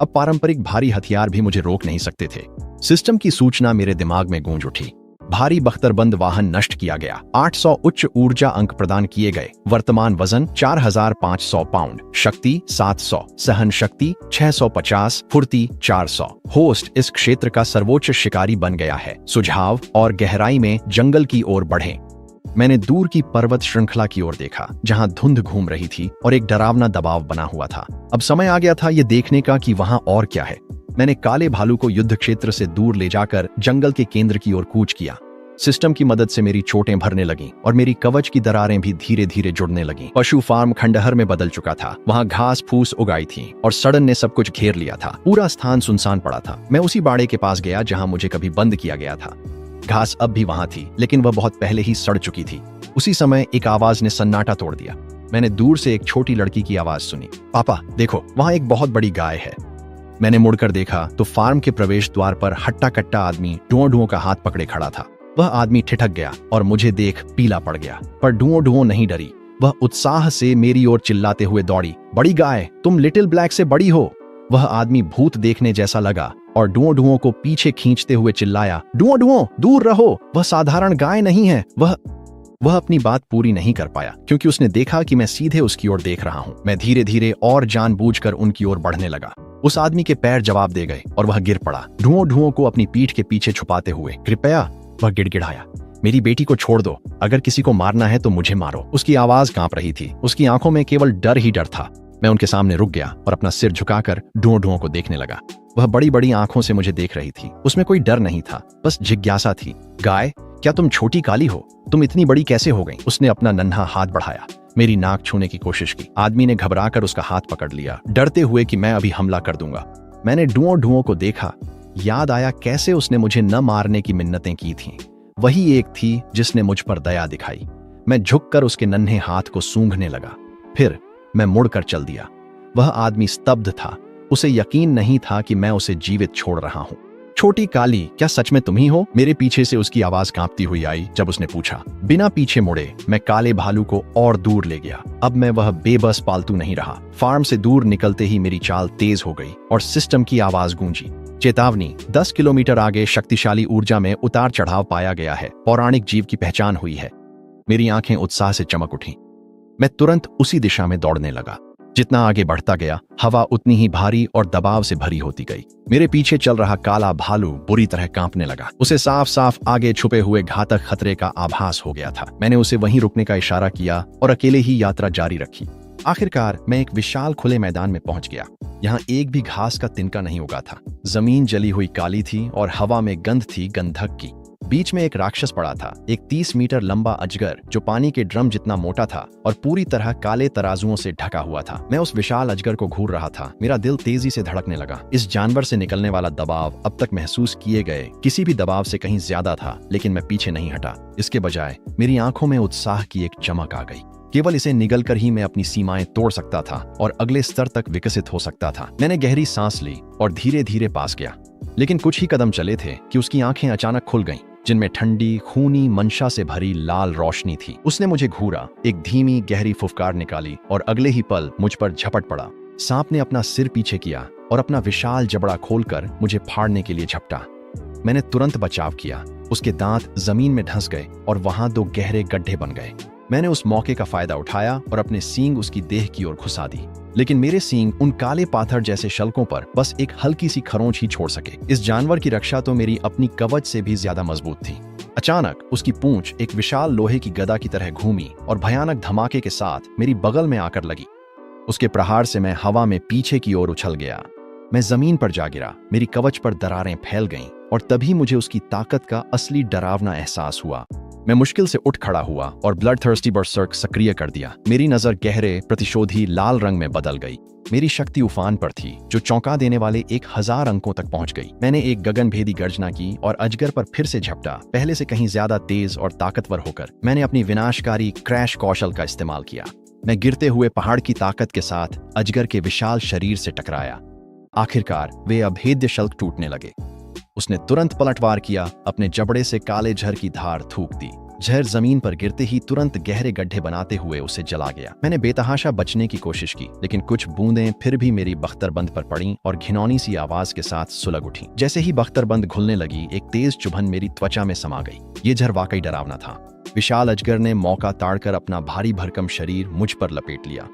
अब पारंपरिक भारी हथियार भी मुझे रोक नहीं सकते थे। सिस्टम की सूचना मेरे दिमाग में गूंज उठी। भारी बख्तरबंद वाहन नष्ट किया गया। 800 उच्च ऊर्जा अंक प्रदान किए गए। वर्तमान वजन 4500 पाउंड, शक्ति 700, सहन शक्ति 650, फुर्ती 400। होस्ट इस क्षेत्र का सर्वोच्च शिकारी बन गया है। सुझाव और गहराई में जंगल की ओर बढ़ें। मैंने दूर की पर्वत श्रृंखला की ओर देखा, जहां धुंध घूम रही थी और एक डरावना दबाव बना हुआ था। अब समय आ गया था ये देखने का कि वहां और क्या है। मैंने काले भालू को युद्ध क्षेत्र से दूर ले जाकर जंगल के केंद्र की ओर कूच किया। सिस्टम की मदद से मेरी चोटें भरने लगीं और मेरी कवच की दरारें भी धीरे धीरे जुड़ने लगीं। पशु फार्म खंडहर में बदल चुका था। वहां घास फूस उगाई थी और सड़न ने सब कुछ घेर लिया था। पूरा स्थान सुनसान पड़ा था। मैं उसी बाड़े के पास गया जहां मुझे कभी बंद किया गया था। घास अब भी वहां थी, लेकिन वह बहुत पहले ही सड़ चुकी थी। उसी समय एक आवाज ने सन्नाटा तोड़ दिया। मैंने दूर से एक छोटी लड़की की आवाज सुनी, पापा देखो, वहां एक बहुत बड़ी गाय है। मैंने मुड़कर देखा तो फार्म के प्रवेश द्वार पर हट्टा कट्टा आदमी डुओं डुओं का हाथ पकड़े खड़ा था। वह आदमी ठिठक गया और मुझे देख पीला पड़ गया, पर डुओं डुओं नहीं डरी। वह उत्साह से मेरी ओर चिल्लाते हुए दौड़ी, बड़ी गाय, तुम लिटिल ब्लैक से बड़ी हो। वह आदमी भूत देखने जैसा लगा और डुओं डुओं को पीछे खींचते हुए चिल्लाया, डुओं डुओं दूर रहो, वह साधारण गाय नहीं है। वह अपनी बात पूरी नहीं कर पाया, क्योंकि उसने देखा कि मैं सीधे उसकी ओर देख रहा हूं। मैं धीरे धीरे और जानबूझकर उनकी ओर बढ़ने लगा। उस आदमी के पैर जवाब दे गए और वह गिर पड़ा, डुओं डुओं को अपनी पीठ के पीछे छुपाते हुए। कृपया, वह गिड़गिड़ाया, मेरी बेटी को छोड़ दो। अगर किसी को मारना है तो मुझे मारो। उसकी आवाज कांप रही थी। उसकी आंखों में केवल डर ही डर था। मैं उनके सामने रुक गया और अपना सिर झुकाकर डुओं डुओं को देखने लगा। वह बड़ी बड़ी आंखों से मुझे देख रही थी। उसमें कोई डर नहीं था, बस जिज्ञासा थी। गाय, क्या तुम छोटी काली हो? तुम इतनी बड़ी कैसे हो गई? उसने अपना नन्हा हाथ बढ़ाया, मेरी नाक छूने की कोशिश की। आदमी ने घबराकर उसका हाथ पकड़ लिया, डरते हुए कि मैं अभी हमला कर दूंगा। मैंने डुओं डुओं को देखा। याद आया कैसे उसने मुझे न मारने की मिन्नतें की थीं। वही एक थी जिसने मुझ पर दया दिखाई। मैं झुककर उसके नन्हे हाथ को सूंघने लगा। फिर मैं मुड़कर चल दिया। वह आदमी स्तब्ध था। उसे यकीन नहीं था कि मैं उसे जीवित छोड़ रहा हूं। छोटी काली, क्या सच में तुम ही हो? मेरे पीछे से उसकी आवाज कांपती हुई आई जब उसने पूछा। बिना पीछे मुड़े मैं काले भालू को और दूर ले गया। अब मैं वह बेबस पालतू नहीं रहा। फार्म से दूर निकलते ही मेरी चाल तेज हो गई और सिस्टम की आवाज गूंजी, चेतावनी, 10 किलोमीटर आगे शक्तिशाली ऊर्जा में उतार चढ़ाव पाया गया है। पौराणिक जीव की पहचान हुई है। मेरी आंखें उत्साह से चमक उठीं। मैं तुरंत उसी दिशा में दौड़ने लगा। जितना आगे बढ़ता गया, हवा उतनी ही भारी और दबाव से भरी होती गई। मेरे पीछे चल रहा काला भालू बुरी तरह कांपने लगा। उसे साफ साफ आगे छुपे हुए घातक खतरे का आभास हो गया था। मैंने उसे वहीं रुकने का इशारा किया और अकेले ही यात्रा जारी रखी। आखिरकार मैं एक विशाल खुले मैदान में पहुंच गया। यहाँ एक भी घास का तिनका नहीं उगा था। जमीन जली हुई काली थी और हवा में गंध थी गंधक की। बीच में एक राक्षस पड़ा था, एक 30 मीटर लंबा अजगर जो पानी के ड्रम जितना मोटा था और पूरी तरह काले तराजुओं से ढका हुआ था। मैं उस विशाल अजगर को घूर रहा था। मेरा दिल तेजी से धड़कने लगा। इस जानवर से निकलने वाला दबाव अब तक महसूस किए गए किसी भी दबाव से कहीं ज्यादा था, लेकिन मैं पीछे नहीं हटा। इसके बजाय मेरी आंखों में उत्साह की एक चमक आ गई। केवल इसे निगलकर ही मैं अपनी सीमाएं तोड़ सकता था और अगले स्तर तक विकसित हो सकता था। मैंने गहरी सांस ली और धीरे धीरे पास गया, लेकिन कुछ ही कदम चले थे कि उसकी आंखें अचानक खुल गईं, जिनमें ठंडी खूनी मंशा से भरी लाल रोशनी थी। उसने मुझे घूरा, एक धीमी गहरी फुफकार निकाली और अगले ही पल मुझ पर झपट पड़ा। सांप ने अपना सिर पीछे किया और अपना विशाल जबड़ा खोलकर मुझे फाड़ने के लिए झपटा। मैंने तुरंत बचाव किया। उसके दांत जमीन में धंस गए और वहां 2 गहरे गड्ढे बन गए। मैंने उस मौके का फायदा उठाया और अपने सींग उसकी देह की ओर घुसा दी, लेकिन मेरे सींग उन काले पाथर जैसे शल्कों पर बस एक हल्की सी खरोंच ही छोड़ सके। इस जानवर की रक्षा तो मेरी अपनी कवच से भी ज्यादा मजबूत थी। अचानक उसकी पूंछ एक विशाल लोहे की गदा की तरह घूमी और भयानक धमाके के साथ मेरी बगल में आकर लगी। उसके प्रहार से मैं हवा में पीछे की ओर उछल गया। मैं जमीन पर जा गिरा। मेरी कवच पर दरारें फैल गईं और तभी मुझे उसकी ताकत का असली डरावना एहसास हुआ। मैं मुश्किल से उठ खड़ा हुआ और ब्लड थर्स्टी बर्सर्क सक्रिय कर दिया। मेरी नजर गहरे प्रतिशोधी लाल रंग में बदल गई। मेरी शक्ति उफान पर थी, जो चौंका देने वाले 1000 अंकों तक पहुंच गई। मैंने एक गगनभेदी गर्जना की और अजगर पर फिर से झपटा, पहले से कहीं ज्यादा तेज और ताकतवर होकर। मैंने अपनी विनाशकारी क्रैश कौशल का इस्तेमाल किया। मैं गिरते हुए पहाड़ की ताकत के साथ अजगर के विशाल शरीर से टकराया। आखिरकार वे अभेद्य शल्क टूटने लगे। उसने तुरंत पलटवार किया, अपने जबड़े से काले झर की धार थूक दी। जहर जमीन पर गिरते ही तुरंत गहरे गड्ढे बनाते हुए उसे जला गया। मैंने बेतहाशा बचने की कोशिश की, लेकिन कुछ बूंदें फिर भी मेरी बख्तरबंद पर पड़ीं और घिनौनी सी आवाज के साथ सुलग उठी। जैसे ही बख्तरबंद घुलने लगी, एक तेज चुभन मेरी त्वचा में समा गई। ये जहर वाकई डरावना था। विशाल अजगर ने मौका ताड़कर अपना भारी भरकम शरीर मुझ पर लपेट लिया।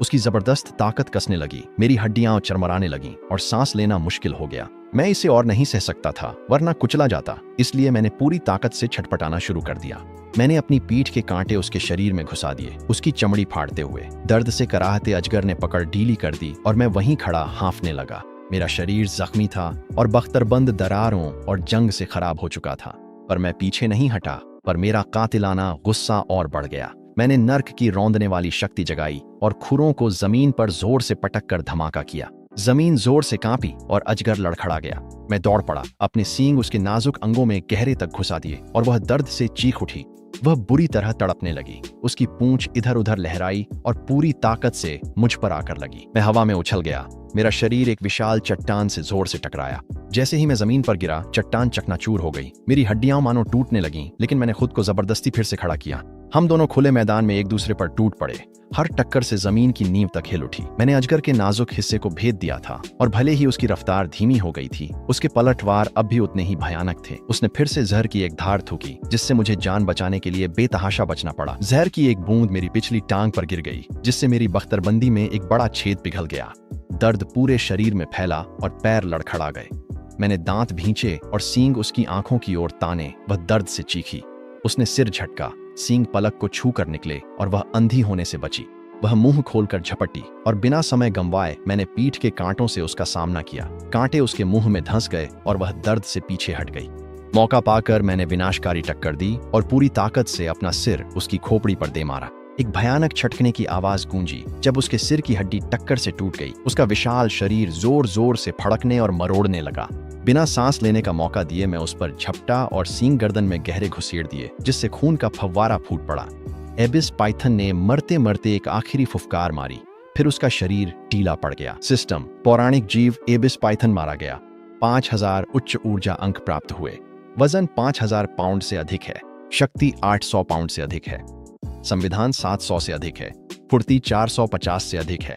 उसकी जबरदस्त ताकत कसने लगी, मेरी हड्डियां चरमराने लगीं और सांस लेना मुश्किल हो गया। मैं इसे और नहीं सह सकता था, वरना कुचला जाता। इसलिए मैंने पूरी ताकत से छटपटाना शुरू कर दिया। मैंने अपनी पीठ के कांटे उसके शरीर में घुसा दिए, उसकी चमड़ी फाड़ते हुए। दर्द से कराहते अजगर ने पकड़ ढीली कर दी और मैं वहीं खड़ा हांफने लगा। मेरा शरीर जख्मी था और बख्तरबंद दरारों और जंग से खराब हो चुका था, पर मैं पीछे नहीं हटा। पर मेरा कातिलाना गुस्सा और बढ़ गया। मैंने नर्क की रौंदने वाली शक्ति जगाई और खुरों को जमीन पर जोर से पटक कर धमाका किया। जमीन जोर से कांपी और अजगर लड़खड़ा गया। मैं दौड़ पड़ा, अपने सींग उसके नाजुक अंगों में गहरे तक घुसा दिए और वह दर्द से चीख उठी। वह बुरी तरह तड़पने लगी। उसकी पूंछ इधर उधर लहराई और पूरी ताकत से मुझ पर आकर लगी। मैं हवा में उछल गया। मेरा शरीर एक विशाल चट्टान से जोर से टकराया। जैसे ही मैं जमीन पर गिरा, चट्टान चकनाचूर हो गई। मेरी हड्डियां मानो टूटने लगीं, लेकिन मैंने खुद को जबरदस्ती फिर से खड़ा किया। हम दोनों खुले मैदान में एक दूसरे पर टूट पड़े। हर टक्कर से जमीन की नींव तक हिल उठी। मैंने अजगर के नाजुक हिस्से को भेद दिया था और भले ही उसकी रफ्तार धीमी हो गई थी, उसके पलटवार अब भी उतने ही भयानक थे। उसने फिर से जहर की एक धार थूकी, जिससे मुझे जान बचाने के लिए बेतहाशा बचना पड़ा। जहर की एक बूंद मेरी पिछली टांग पर गिर गई, जिससे मेरी बख्तरबंदी में एक बड़ा छेद पिघल गया। दर्द पूरे शरीर में फैला और पैर लड़खड़ा गए। मैंने दांत भींचे और सींग उसकी आंखों की ओर ताने। वह दर्द से चीखी। उसने सिर झटका, सींग पलक को छू कर निकले और वह अंधी होने से बची। वह मुंह खोलकर झपटी और बिना समय गंवाए मैंने पीठ के कांटों से उसका सामना किया। कांटे उसके मुंह में धंस गए और वह दर्द से पीछे हट गई। मौका पाकर मैंने विनाशकारी टक्कर दी और पूरी ताकत से अपना सिर उसकी खोपड़ी पर दे मारा। एक भयानक छटकने की आवाज गूंजी जब उसके सिर की हड्डी टक्कर से टूट गई। उसका विशाल शरीर जोर जोर से फड़कने और मरोड़ने लगा। बिना सांस लेने का मौका दिए मैं उस पर झपटा और सींग गर्दन में गहरे घुसेड़ दिए, जिससे खून का फव्वारा फूट पड़ा। एबिस पाइथन ने मरते मरते एक आखिरी फुफकार मारी, फिर उसका शरीर ढीला पड़ गया। सिस्टम: पौराणिक जीव एबिस पाइथन मारा गया। 5000 उच्च ऊर्जा अंक प्राप्त हुए। वजन 5000 पाउंड से अधिक है। शक्ति 800 पाउंड से अधिक है। संविधान 700 से अधिक है। फुर्ती 450 से अधिक है।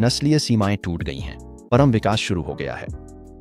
नस्लीय सीमाएं टूट गई हैं। परम विकास शुरू हो गया है।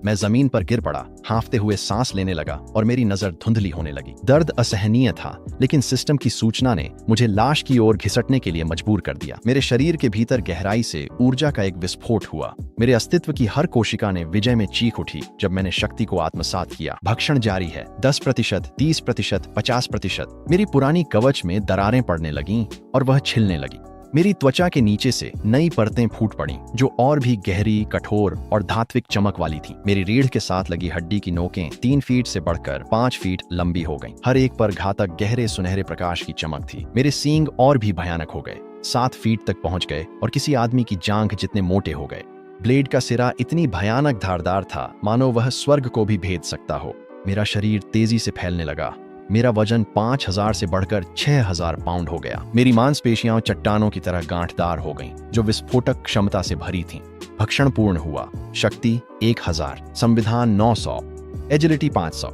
मैं जमीन पर गिर पड़ा, हांफते हुए सांस लेने लगा और मेरी नजर धुंधली होने लगी। दर्द असहनीय था, लेकिन सिस्टम की सूचना ने मुझे लाश की ओर घिसटने के लिए मजबूर कर दिया। मेरे शरीर के भीतर गहराई से ऊर्जा का एक विस्फोट हुआ। मेरे अस्तित्व की हर कोशिका ने विजय में चीख उठी जब मैंने शक्ति को आत्मसात किया। भक्षण जारी है। 10%, 30%, 50%। मेरी पुरानी कवच में दरारें पड़ने लगीं और वह छिलने लगी। मेरी त्वचा के नीचे से नई परतें फूट पड़ीं, जो और भी गहरी, कठोर और धात्विक चमक वाली थीं। मेरी रीढ़ के साथ लगी हड्डी की नोकें 3 फीट से बढ़कर 5 फीट लंबी हो गईं। हर एक पर घातक गहरे सुनहरे प्रकाश की चमक थी। मेरे सींग और भी भयानक हो गए, 7 फीट तक पहुंच गए और किसी आदमी की जांघ जितने मोटे हो गए। ब्लेड का सिरा इतनी भयानक धारदार था, मानो वह स्वर्ग को भी भेद सकता हो। मेरा शरीर तेजी से फैलने लगा। मेरा वजन 5000 से बढ़कर 6000 पाउंड हो गया। मेरी मांसपेशियां चट्टानों की तरह गांठदार हो गईं, जो विस्फोटक क्षमता से भरी थीं। भक्षण पूर्ण हुआ। शक्ति 1000, संविधान 900, एजिलिटी 500।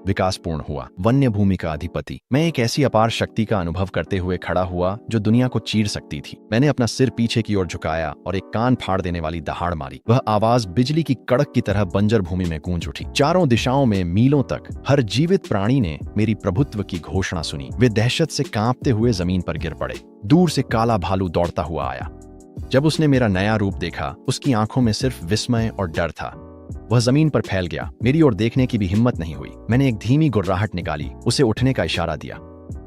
विकास पूर्ण हुआ। वन्य भूमि का अधिपति। मैं एक ऐसी अपार शक्ति का अनुभव करते हुए खड़ा हुआ जो दुनिया को चीर सकती थी। मैंने अपना सिर पीछे की ओर झुकाया और एक कान फाड़ देने वाली दहाड़ मारी। वह आवाज बिजली की कड़क की तरह बंजर भूमि में गूंज उठी। चारों दिशाओं में मीलों तक हर जीवित प्राणी ने मेरी प्रभुत्व की घोषणा सुनी। वे दहशत से कांपते हुए जमीन पर गिर पड़े। दूर से काला भालू दौड़ता हुआ आया। जब उसने मेरा नया रूप देखा, उसकी आंखों में सिर्फ विस्मय और डर था। वह जमीन पर फैल गया। मेरी ओर देखने की भी हिम्मत नहीं हुई। मैंने एक धीमी गुर्राहट निकाली, उसे उठने का इशारा दिया।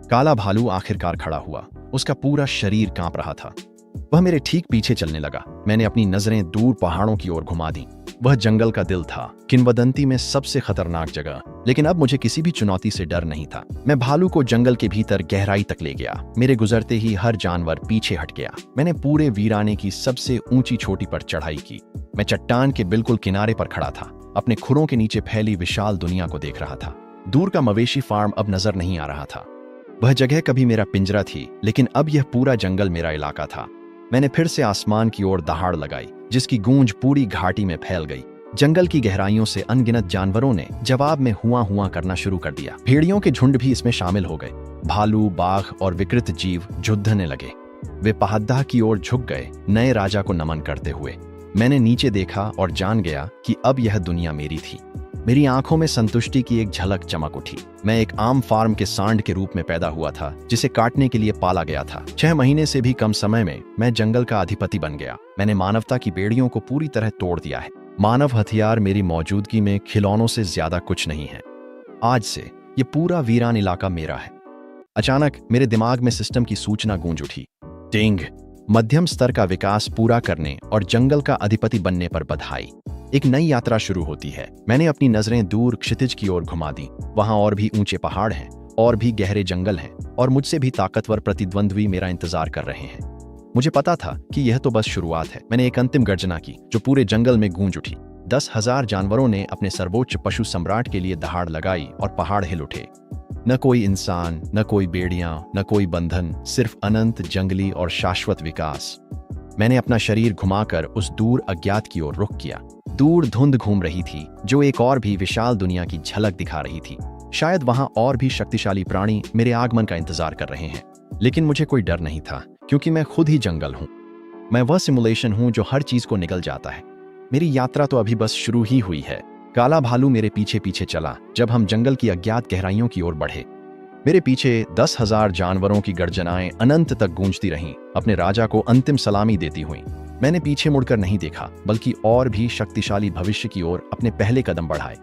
काला भालू आखिरकार खड़ा हुआ। उसका पूरा शरीर कांप रहा था। वह मेरे ठीक पीछे चलने लगा। मैंने अपनी नजरें दूर पहाड़ों की ओर घुमा दी। वह जंगल का दिल था, किंवदंती में सबसे खतरनाक जगह। लेकिन अब मुझे किसी भी चुनौती से डर नहीं था। मैं भालू को जंगल के भीतर गहराई तक ले गया। मेरे गुजरते ही हर जानवर पीछे हट गया। मैंने पूरे वीराने की सबसे ऊंची चोटी पर चढ़ाई की। मैं चट्टान के बिल्कुल किनारे पर खड़ा था, अपने खुरों के नीचे फैली विशाल दुनिया को देख रहा था। दूर का मवेशी फार्म अब नजर नहीं आ रहा था। वह जगह कभी मेरा पिंजरा थी, लेकिन अब यह पूरा जंगल मेरा इलाका था। मैंने फिर से आसमान की ओर दहाड़ लगाई, जिसकी गूंज पूरी घाटी में फैल गई। जंगल की गहराइयों से अनगिनत जानवरों ने जवाब में हुआ हुआ करना शुरू कर दिया। भेड़ियों के झुंड भी इसमें शामिल हो गए। भालू, बाघ और विकृत जीव झुंडने लगे। वे पहाद्दाह की ओर झुक गए, नए राजा को नमन करते हुए। मैंने नीचे देखा और जान गया कि अब यह दुनिया मेरी थी। मेरी आंखों में संतुष्टि की एक झलक चमक उठी। मैं एक आम फार्म के सांड के रूप में पैदा हुआ था, जिसे काटने के लिए पाला गया था। 6 महीने से भी कम समय में मैं जंगल का अधिपति बन गया। मैंने मानवता की बेड़ियों को पूरी तरह तोड़ दिया है। मानव हथियार मेरी मौजूदगी में खिलौनों से ज्यादा कुछ नहीं है। आज से ये पूरा वीरान इलाका मेरा है। अचानक मेरे दिमाग में सिस्टम की सूचना गूंज उठी। टिंग, मध्यम स्तर का विकास पूरा करने और जंगल का अधिपति बनने पर बधाई। एक नई यात्रा शुरू होती है। मैंने अपनी नजरें दूर क्षितिज की ओर घुमा दी। वहां और भी ऊंचे पहाड़ हैं, और भी गहरे जंगल हैं, और मुझसे भी ताकतवर प्रतिद्वंद्वी मेरा इंतजार कर रहे हैं। मुझे पता था कि यह तो बस शुरुआत है। मैंने एक अंतिम गर्जना की जो पूरे जंगल में गूंज उठी। 10,000 जानवरों ने अपने सर्वोच्च पशु सम्राट के लिए दहाड़ लगाई और पहाड़ हिल उठे। न कोई इंसान, न कोई बेड़ियां, न कोई बंधन, सिर्फ अनंत जंगली और शाश्वत विकास। मैंने अपना शरीर घुमाकर उस दूर अज्ञात की ओर रुख किया। दूर धुंध घूम रही थी जो एक और भी विशाल दुनिया की झलक दिखा रही थी। शायद वहां और भी शक्तिशाली प्राणी मेरे आगमन का इंतजार कर रहे हैं। लेकिन मुझे कोई डर नहीं था, क्योंकि मैं खुद ही जंगल हूं। मैं वह सिमुलेशन हूं जो हर चीज को निगल जाता है। मेरी यात्रा तो अभी बस शुरू ही हुई है। काला भालू मेरे पीछे पीछे चला जब हम जंगल की अज्ञात गहराइयों की ओर बढ़े। मेरे पीछे 10,000 जानवरों की गर्जनाएं अनंत तक गूंजती रहीं, अपने राजा को अंतिम सलामी देती हुई। मैंने पीछे मुड़कर नहीं देखा, बल्कि और भी शक्तिशाली भविष्य की ओर अपने पहले कदम बढ़ाए।